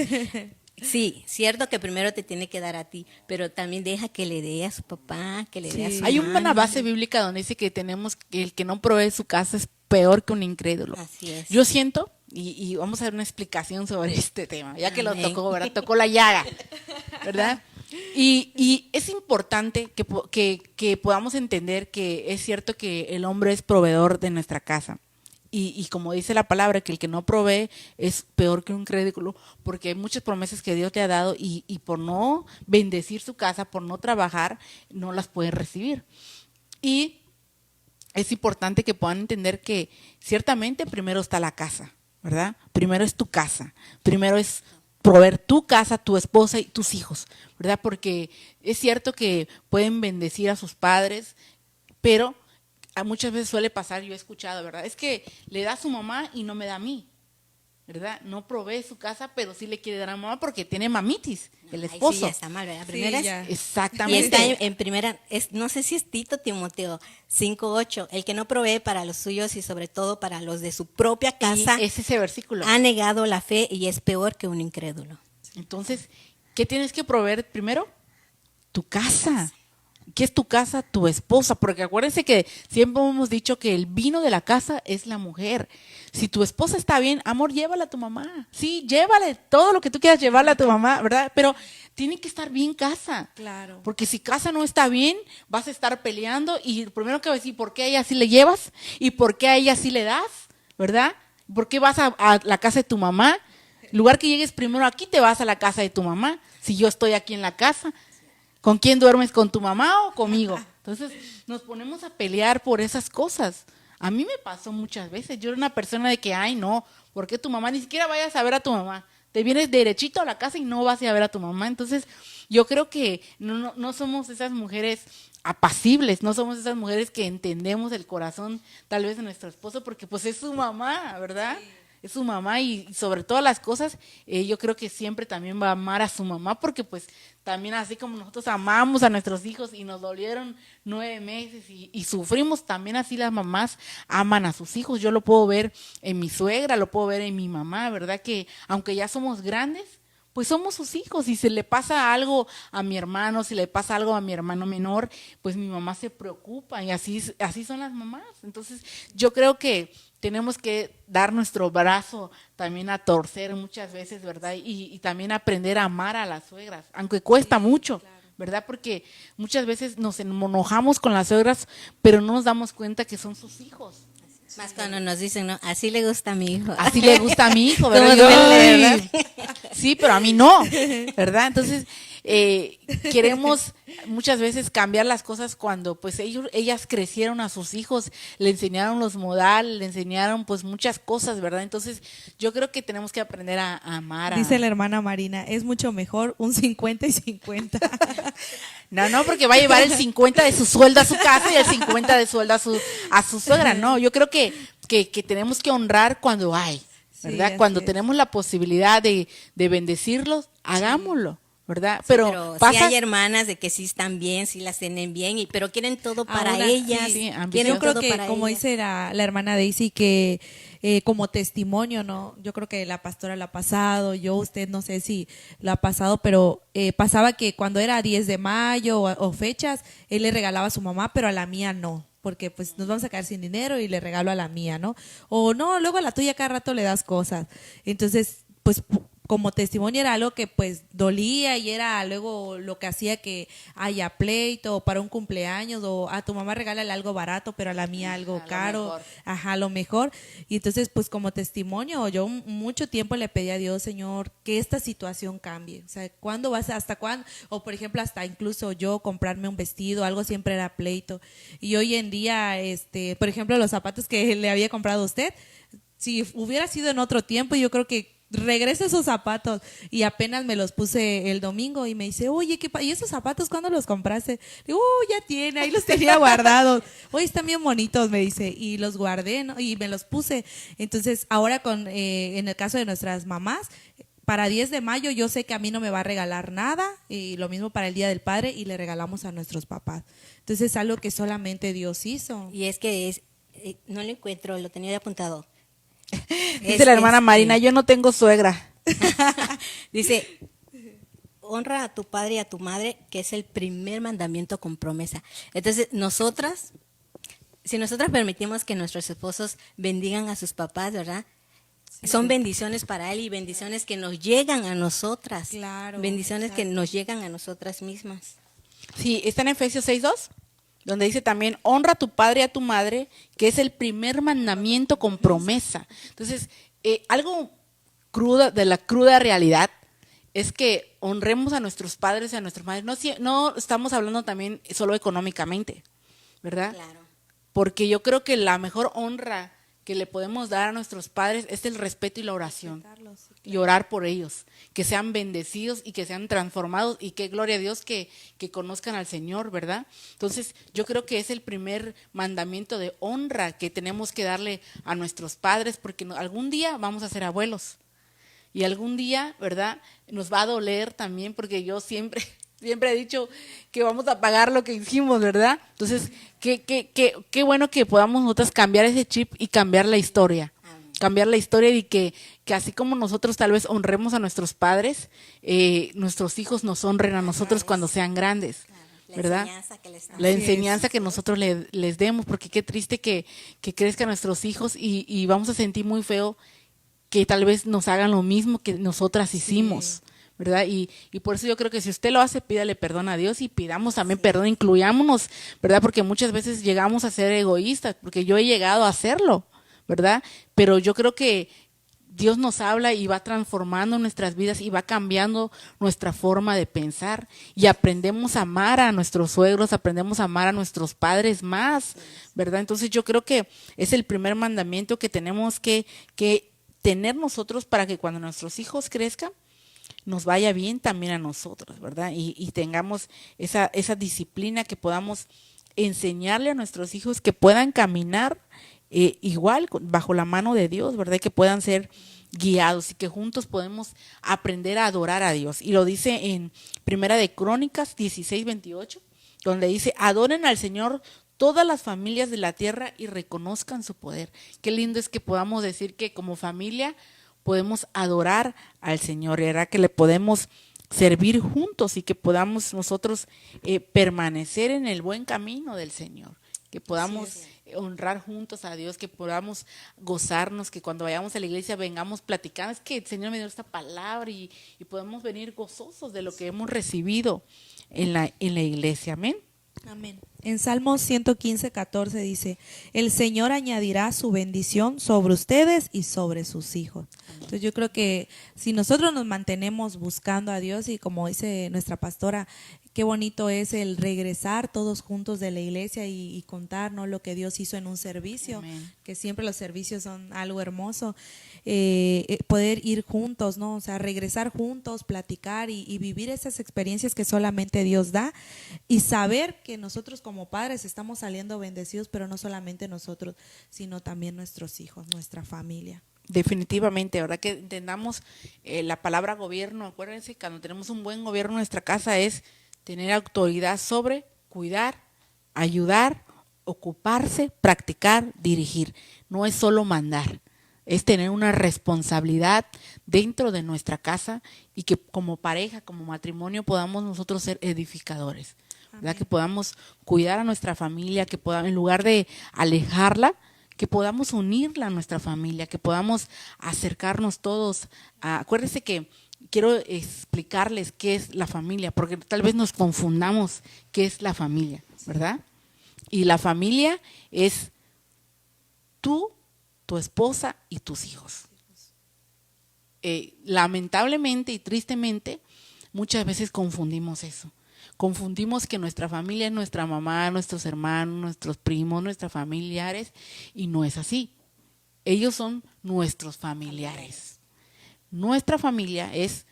Sí, cierto que primero te tiene que dar a ti, pero también deja que le dé a su papá, que le dé a su Hay mamá. una base bíblica donde dice que tenemos que el que no provee su casa es peor que un incrédulo. Así es. Yo siento, y vamos a dar una explicación sobre este tema, ya que Amén. lo tocó, ¿verdad? Tocó la llaga, ¿verdad? Y es importante que podamos entender que es cierto que el hombre es proveedor de nuestra casa. Y como dice la palabra, que el que no provee es peor que un incrédulo, porque hay muchas promesas que Dios te ha dado y por no bendecir su casa, por no trabajar, no las puedes recibir. Y es importante que puedan entender que ciertamente primero está la casa, ¿verdad? Primero es tu casa, primero es proveer tu casa, tu esposa y tus hijos, ¿verdad? Porque es cierto que pueden bendecir a sus padres, pero muchas veces suele pasar, yo he escuchado, ¿verdad? Es que le da a su mamá y no me da a mí, ¿verdad? No provee su casa, pero sí le quiere dar a mamá porque tiene mamitis, el Ay, sí, esposo. ya está mal, ¿verdad? Primera Sí, ya. y Exactamente. está en primera, no sé si es Tito Timoteo 5:8, el que no provee para los suyos y sobre todo para los de su propia casa, Y es ese versículo. ha negado la fe y es peor que un incrédulo. Entonces, ¿qué tienes que proveer primero? Tu casa. ¿Qué es tu casa? Tu esposa. Porque acuérdense que siempre hemos dicho que el vino de la casa es la mujer. Si tu esposa está bien, amor, llévala a tu mamá. Sí, llévale todo lo que tú quieras llevarle a tu mamá, ¿verdad? Pero tiene que estar bien casa. Claro. Porque si casa no está bien, vas a estar peleando y lo primero que vas a decir, ¿por qué a ella sí le llevas? ¿Y por qué a ella sí le das? ¿Verdad? ¿Por qué vas a la casa de tu mamá? En lugar que llegues primero aquí, te vas a la casa de tu mamá. Si yo estoy aquí en la casa, ¿con quién duermes? ¿Con tu mamá o conmigo? Entonces nos ponemos a pelear por esas cosas. A mí me pasó muchas veces. Yo era una persona de que, ay, no, ¿por qué tu mamá? Ni siquiera vayas a ver a tu mamá. Te vienes derechito a la casa y no vas a ir a ver a tu mamá. Entonces yo creo que no somos esas mujeres apacibles, no somos esas mujeres que entendemos el corazón tal vez de nuestro esposo porque pues es su mamá, ¿verdad? Sí. Es su mamá y sobre todas las cosas, yo creo que siempre también va a amar a su mamá porque pues también así como nosotros amamos a nuestros hijos y nos dolieron 9 meses y sufrimos, también así las mamás aman a sus hijos. Yo lo puedo ver en mi suegra, lo puedo ver en mi mamá, ¿verdad? Que aunque ya somos grandes, pues somos sus hijos. Si se le pasa algo a mi hermano, si le pasa algo a mi hermano menor, pues mi mamá se preocupa y así son las mamás. Entonces yo creo que tenemos que dar nuestro brazo también a torcer muchas veces, ¿verdad? Y también aprender a amar a las suegras, aunque cuesta mucho, ¿verdad? Porque muchas veces nos enojamos con las suegras, pero no nos damos cuenta que son sus hijos. Más cuando nos dicen, ¿no? Así le gusta a mi hijo. Así le gusta a mi hijo, ¿verdad? Como duele, Ay, sí, pero a mí no, ¿verdad? Entonces, queremos muchas veces cambiar las cosas cuando pues ellas crecieron a sus hijos, le enseñaron los modales, le enseñaron pues muchas cosas, ¿verdad? Entonces, yo creo que tenemos que aprender a amar. Dice la hermana Marina, es mucho mejor un 50 y 50. No, porque va a llevar el 50 de su sueldo a su casa y el 50 de sueldo a su suegra. No, yo creo que tenemos que honrar cuando hay, ¿verdad? Sí, cuando es. tenemos la posibilidad de bendecirlos, hagámoslo, ¿verdad? Sí, pero sí hay hermanas de que sí están bien, sí las tienen bien, pero quieren todo para Ahora, ellas. sí, quieren Yo creo todo que, para como ellas. dice la hermana Daisy, que como testimonio, ¿no? Yo creo que la pastora lo ha pasado, usted no sé si lo ha pasado, pero pasaba que cuando era 10 de mayo o fechas, él le regalaba a su mamá, pero a la mía no, porque pues nos vamos a quedar sin dinero y le regalo a la mía, ¿no? O no, luego a la tuya cada rato le das cosas. Entonces, pues como testimonio era algo que pues dolía y era luego lo que hacía que haya pleito o para un cumpleaños o a tu mamá regálale algo barato pero a la mía algo caro, mejor. ajá, lo mejor. Y entonces pues como testimonio yo mucho tiempo le pedí a Dios, Señor, que esta situación cambie, o sea, ¿cuándo vas, hasta cuándo? O por ejemplo hasta incluso yo comprarme un vestido, algo siempre era pleito. Y hoy en día, por ejemplo los zapatos que le había comprado a usted, si hubiera sido en otro tiempo, yo creo que regrese esos zapatos y apenas me los puse el domingo y me dice, oye, ¿y esos zapatos cuándo los compraste? Digo, ya tiene, ahí los tenía guardados. Oye, están bien bonitos, me dice, y los guardé, ¿no? Y me los puse. Entonces, ahora en el caso de nuestras mamás, para 10 de mayo yo sé que a mí no me va a regalar nada y lo mismo para el Día del Padre y le regalamos a nuestros papás. Entonces, es algo que solamente Dios hizo. Y es que no lo encuentro, lo tenía apuntado. Dice la hermana Marina, yo no tengo suegra. Dice, honra a tu padre y a tu madre, que es el primer mandamiento con promesa. Entonces, si nosotras permitimos que nuestros esposos bendigan a sus papás, ¿verdad? Son bendiciones para él y bendiciones que nos llegan a nosotras. Claro, bendiciones que exacto. nos llegan a nosotras mismas. Sí, está en Efesios 6:2, donde dice también, honra a tu padre y a tu madre, que es el primer mandamiento con promesa. Entonces, algo de la cruda realidad es que honremos a nuestros padres y a nuestras madres. No estamos hablando también solo económicamente, ¿verdad? Claro. Porque yo creo que la mejor honra que le podemos dar a nuestros padres es el respeto y la oración. Y orar por ellos, que sean bendecidos y que sean transformados y que gloria a Dios que conozcan al Señor, ¿verdad? Entonces yo creo que es el primer mandamiento de honra que tenemos que darle a nuestros padres, porque algún día vamos a ser abuelos y algún día, ¿verdad? Nos va a doler también, porque yo siempre he dicho que vamos a pagar lo que hicimos, ¿verdad? Entonces, qué bueno que podamos nosotros cambiar ese chip y cambiar la historia. Cambiar la historia y que así como nosotros tal vez honremos a nuestros padres, nuestros hijos nos honren a nosotros cuando sean grandes, ¿verdad? La enseñanza que nosotros les demos, porque qué triste que crezcan nuestros hijos y vamos a sentir muy feo que tal vez nos hagan lo mismo que nosotras hicimos, ¿verdad? Y por eso yo creo que si usted lo hace, pídale perdón a Dios y pidamos también perdón, incluyámonos, ¿verdad? Porque muchas veces llegamos a ser egoístas, porque yo he llegado a hacerlo, ¿verdad? Pero yo creo que Dios nos habla y va transformando nuestras vidas y va cambiando nuestra forma de pensar y aprendemos a amar a nuestros suegros, aprendemos a amar a nuestros padres más, ¿verdad? Entonces yo creo que es el primer mandamiento que tenemos que tener nosotros para que cuando nuestros hijos crezcan, nos vaya bien también a nosotros, ¿verdad? Y tengamos esa disciplina, que podamos enseñarle a nuestros hijos que puedan caminar igual bajo la mano de Dios, ¿verdad? Que puedan ser guiados y que juntos podemos aprender a adorar a Dios. Y lo dice en Primera de Crónicas 16:28, donde dice, adoren al Señor todas las familias de la tierra y reconozcan su poder. Qué lindo es que podamos decir que como familia podemos adorar al Señor, ¿verdad? Que le podemos servir juntos y que podamos nosotros permanecer en el buen camino del Señor, que podamos honrar juntos a Dios, que podamos gozarnos, que cuando vayamos a la iglesia vengamos platicando, es que el Señor me dio esta palabra y podemos venir gozosos de lo que hemos recibido en la iglesia, amén. Amén. En Salmos 115:14 dice, el Señor añadirá su bendición sobre ustedes y sobre sus hijos. Entonces yo creo que si nosotros nos mantenemos buscando a Dios y como dice nuestra pastora, qué bonito es el regresar todos juntos de la iglesia y contar, ¿no?, lo que Dios hizo en un servicio. Amén. Que siempre los servicios son algo hermoso, poder ir juntos, ¿no? O sea, regresar juntos, platicar y vivir esas experiencias que solamente Dios da y saber que nosotros como padres estamos saliendo bendecidos, pero no solamente nosotros, sino también nuestros hijos, nuestra familia. Definitivamente, ¿verdad? Que entendamos la palabra gobierno. Acuérdense, cuando tenemos un buen gobierno en nuestra casa es tener autoridad sobre, cuidar, ayudar, ocuparse, practicar, dirigir. No es solo mandar, es tener una responsabilidad dentro de nuestra casa y que como pareja, como matrimonio podamos nosotros ser edificadores, ¿verdad? Que podamos cuidar a nuestra familia, que podamos, en lugar de alejarla, que podamos unirla a nuestra familia, que podamos acercarnos todos. Acuérdense que quiero explicarles qué es la familia, porque tal vez nos confundamos qué es la familia, ¿verdad? Y la familia es tú, tu esposa y tus hijos. Lamentablemente y tristemente, muchas veces confundimos eso. Confundimos que nuestra familia es nuestra mamá, nuestros hermanos, nuestros primos, nuestros familiares, y no es así. Ellos son nuestros familiares. Nuestra familia es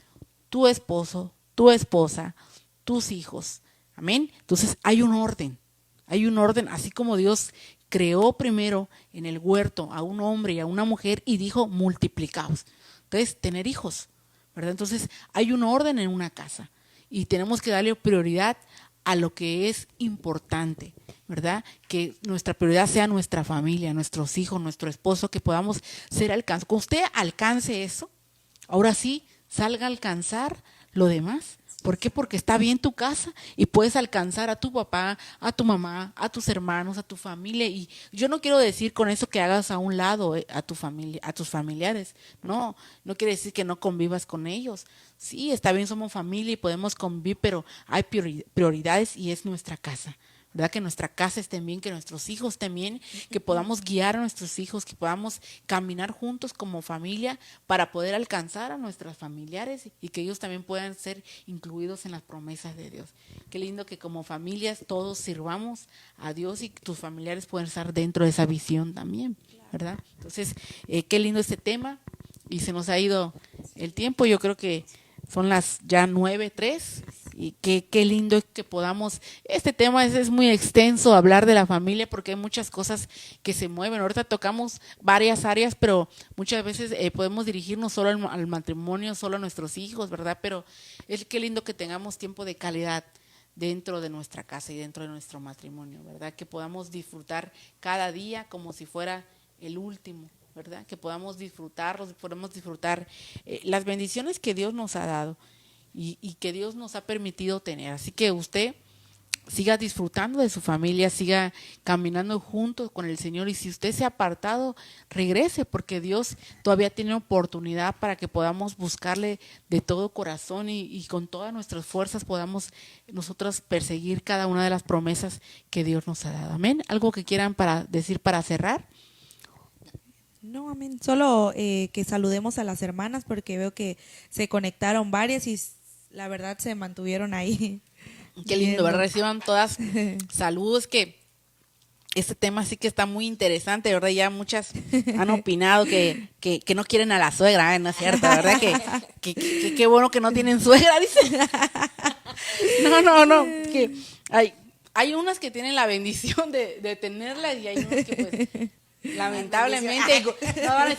tu esposo, tu esposa, tus hijos. Amén. Entonces hay un orden, así como Dios creó primero en el huerto a un hombre y a una mujer y dijo multiplicaos. Entonces, tener hijos, ¿verdad? Entonces hay un orden en una casa. Y tenemos que darle prioridad a lo que es importante, ¿verdad? Que nuestra prioridad sea nuestra familia, nuestros hijos, nuestro esposo, que podamos ser alcanzados. Cuando usted alcance eso, ahora sí, salga a alcanzar lo demás, ¿Por qué? Porque está bien tu casa y puedes alcanzar a tu papá, a tu mamá, a tus hermanos, a tu familia. Y yo no quiero decir con eso que hagas a un lado a tu familia, a tus familiares. No, no quiere decir que no convivas con ellos. Sí, está bien, somos familia y podemos convivir, pero hay prioridades y es nuestra casa. ¿Verdad? Que nuestra casa esté bien, que nuestros hijos estén bien, que podamos guiar a nuestros hijos, que podamos caminar juntos como familia para poder alcanzar a nuestros familiares y que ellos también puedan ser incluidos en las promesas de Dios. Qué lindo que como familias todos sirvamos a Dios y que tus familiares puedan estar dentro de esa visión también, ¿verdad? Entonces, qué lindo este tema y se nos ha ido el tiempo. Yo creo que son las ya 9:03 y qué lindo que podamos, este tema es muy extenso, hablar de la familia porque hay muchas cosas que se mueven. Ahorita tocamos varias áreas, pero muchas veces podemos dirigirnos solo al matrimonio, solo a nuestros hijos, ¿verdad? Pero es qué lindo que tengamos tiempo de calidad dentro de nuestra casa y dentro de nuestro matrimonio, ¿verdad? Que podamos disfrutar cada día como si fuera el último, ¿verdad? Que podamos disfrutar las bendiciones que Dios nos ha dado y que Dios nos ha permitido tener. Así que usted siga disfrutando de su familia, siga caminando juntos con el Señor y si usted se ha apartado, regrese porque Dios todavía tiene oportunidad para que podamos buscarle de todo corazón y con todas nuestras fuerzas podamos nosotros perseguir cada una de las promesas que Dios nos ha dado. Amén. ¿Algo que quieran decir para cerrar? No, amén. Solo que saludemos a las hermanas porque veo que se conectaron varias y la verdad se mantuvieron ahí. Qué lindo, ¿verdad? Reciban todas saludos, que este tema sí que está muy interesante, ¿verdad? Ya muchas han opinado que no quieren a la suegra, ¿no es cierto? ¿Verdad? Que qué bueno que no tienen suegra, dice. No, que hay unas que tienen la bendición de tenerla y hay unas que pues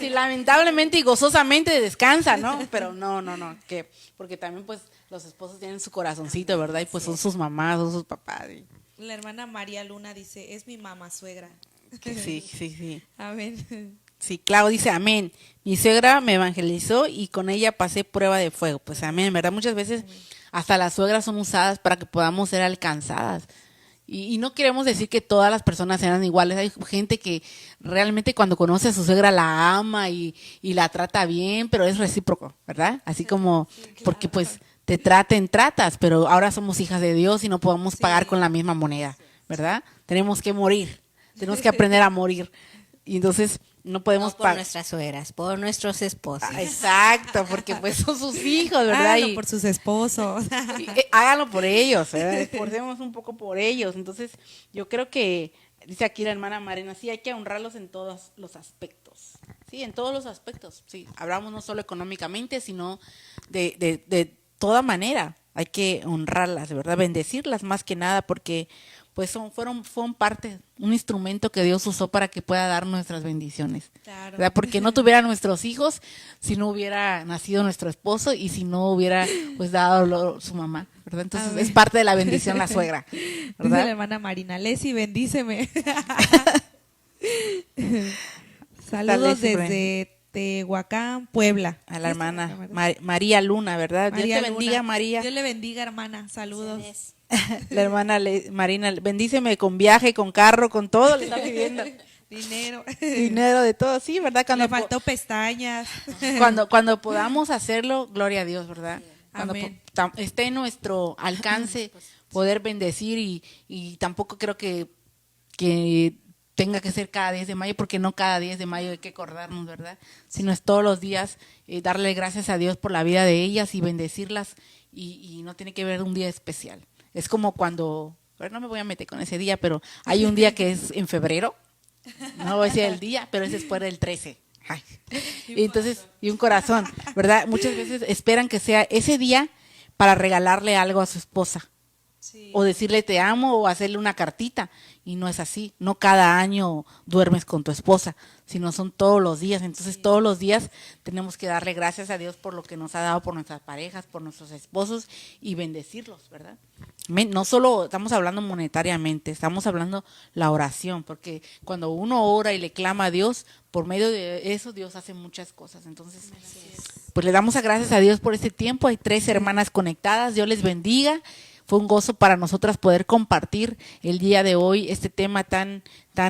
lamentablemente y gozosamente descansa, ¿no? Pero no, que porque también pues los esposos tienen su corazoncito, ¿verdad? Y pues son sus mamás, son sus papás. La hermana María Luna dice, es mi mamá suegra. Sí. Amén. Sí, Clau dice, amén. Mi suegra me evangelizó y con ella pasé prueba de fuego. Pues amén, ¿verdad? Muchas veces hasta las suegras son usadas para que podamos ser alcanzadas. Y no queremos decir que todas las personas sean iguales. Hay gente que realmente cuando conoce a su suegra la ama y la trata bien, pero es recíproco, ¿verdad? Así como, porque pues te tratas, pero ahora somos hijas de Dios y no podemos pagar con la misma moneda, ¿verdad? Tenemos que morir, tenemos que aprender a morir. Y entonces no podemos pagar. No por nuestras suegras, por nuestros esposos. Exacto, porque pues son sus hijos, ¿verdad? Háganlo por sus esposos. Háganlo por ellos, ¿verdad? Esforcémonos un poco por ellos. Entonces, yo creo que, dice aquí la hermana Marina, sí, hay que honrarlos en todos los aspectos. Sí, en todos los aspectos. Sí, hablamos no solo económicamente, sino de toda manera. Hay que honrarlas, ¿verdad? Bendecirlas más que nada, porque pues fueron parte, un instrumento que Dios usó para que pueda dar nuestras bendiciones. Claro. ¿Verdad? Porque no tuviera nuestros hijos si no hubiera nacido nuestro esposo y si no hubiera pues dado su mamá, ¿verdad? Entonces es parte de la bendición la suegra, ¿verdad? Dice la hermana Marina, Leslie, bendíceme. Saludos desde Tehuacán, Puebla. A la hermana María Luna, ¿verdad? María Dios te bendiga, Luna. María. Dios le bendiga, hermana. Saludos. La hermana Marina, bendíceme con viaje, con carro, con todo, le está pidiendo. Dinero de todo, sí, ¿verdad? Cuando le faltó pestañas. Cuando podamos hacerlo, gloria a Dios, ¿verdad? Cuando esté en nuestro alcance poder bendecir y tampoco creo que tenga que ser cada 10 de mayo, porque no cada 10 de mayo hay que acordarnos, ¿verdad? Sino es todos los días darle gracias a Dios por la vida de ellas y bendecirlas y no tiene que ver un día especial. Es como cuando, no me voy a meter con ese día, pero hay un día que es en febrero, no voy a decir el día, pero es después del 13. Ay. Y entonces, y un corazón, ¿verdad? Muchas veces esperan que sea ese día para regalarle algo a su esposa, Sí. o decirle te amo o hacerle una cartita. Y no es así, no cada año duermes con tu esposa, sino son todos los días. Entonces todos los días tenemos que darle gracias a Dios por lo que nos ha dado, por nuestras parejas, por nuestros esposos y bendecirlos, ¿verdad? No solo estamos hablando monetariamente, estamos hablando la oración, porque cuando uno ora y le clama a Dios, por medio de eso Dios hace muchas cosas. Entonces, pues le damos gracias a Dios por este tiempo. Hay 3 hermanas conectadas, Dios les bendiga. Fue un gozo para nosotras poder compartir el día de hoy este tema tan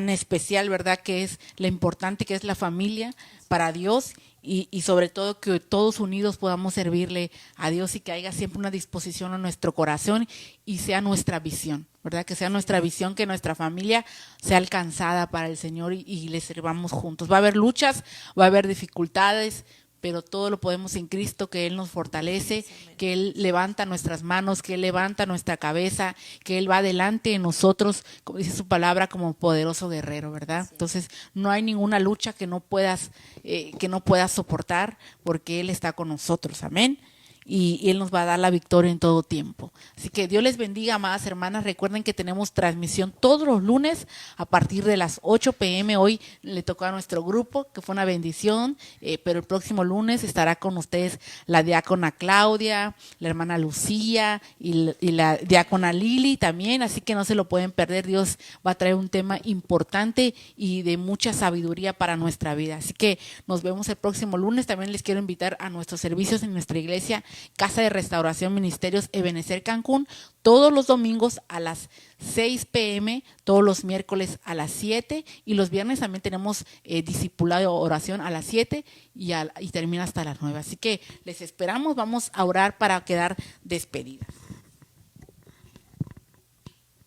especial, ¿verdad? Que es lo importante que es la familia para Dios y sobre todo que todos unidos podamos servirle a Dios y que haya siempre una disposición en nuestro corazón y sea nuestra visión, ¿verdad? Que sea nuestra visión, que nuestra familia sea alcanzada para el Señor y le sirvamos juntos. Va a haber luchas, va a haber dificultades, pero todo lo podemos en Cristo, que Él nos fortalece, que Él levanta nuestras manos, que Él levanta nuestra cabeza, que Él va delante de nosotros, como dice su palabra, como poderoso guerrero, ¿verdad? Sí. Entonces, no hay ninguna lucha que no puedas soportar, porque Él está con nosotros, amén. Y Él nos va a dar la victoria en todo tiempo. Así que Dios les bendiga, amadas hermanas. Recuerden que tenemos transmisión todos los lunes a partir de las 8 p.m. Hoy le tocó a nuestro grupo, que fue una bendición, pero el próximo lunes estará con ustedes la diácona Claudia, la hermana Lucía y la diácona Lili también, así que no se lo pueden perder. Dios va a traer un tema importante y de mucha sabiduría para nuestra vida. Así que nos vemos el próximo lunes. También les quiero invitar a nuestros servicios en nuestra iglesia Casa de Restauración Ministerios Ebenezer Cancún, todos los domingos a las 6 p.m, todos los miércoles a las 7 y los viernes también tenemos discipulado oración a las 7 y termina hasta las 9. Así que les esperamos, vamos a orar para quedar despedidas.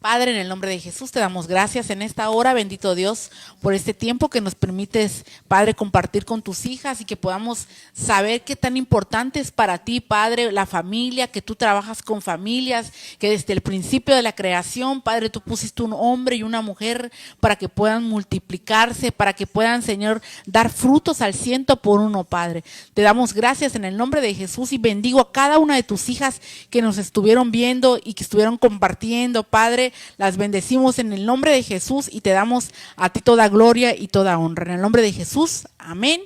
Padre, en el nombre de Jesús te damos gracias en esta hora, bendito Dios, por este tiempo que nos permites, Padre, compartir con tus hijas y que podamos saber qué tan importante es para ti, Padre, la familia, que tú trabajas con familias, que desde el principio de la creación, Padre, tú pusiste un hombre y una mujer para que puedan multiplicarse, para que puedan, Señor, dar frutos al 100%, Padre. Te damos gracias en el nombre de Jesús y bendigo a cada una de tus hijas que nos estuvieron viendo y que estuvieron compartiendo, Padre. Las bendecimos en el nombre de Jesús y te damos a ti toda gloria y toda honra. En el nombre de Jesús, amén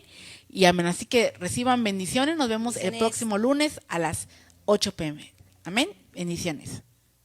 y amén. Así que reciban bendiciones. Nos vemos el próximo lunes a las 8 p.m. Amén. Bendiciones.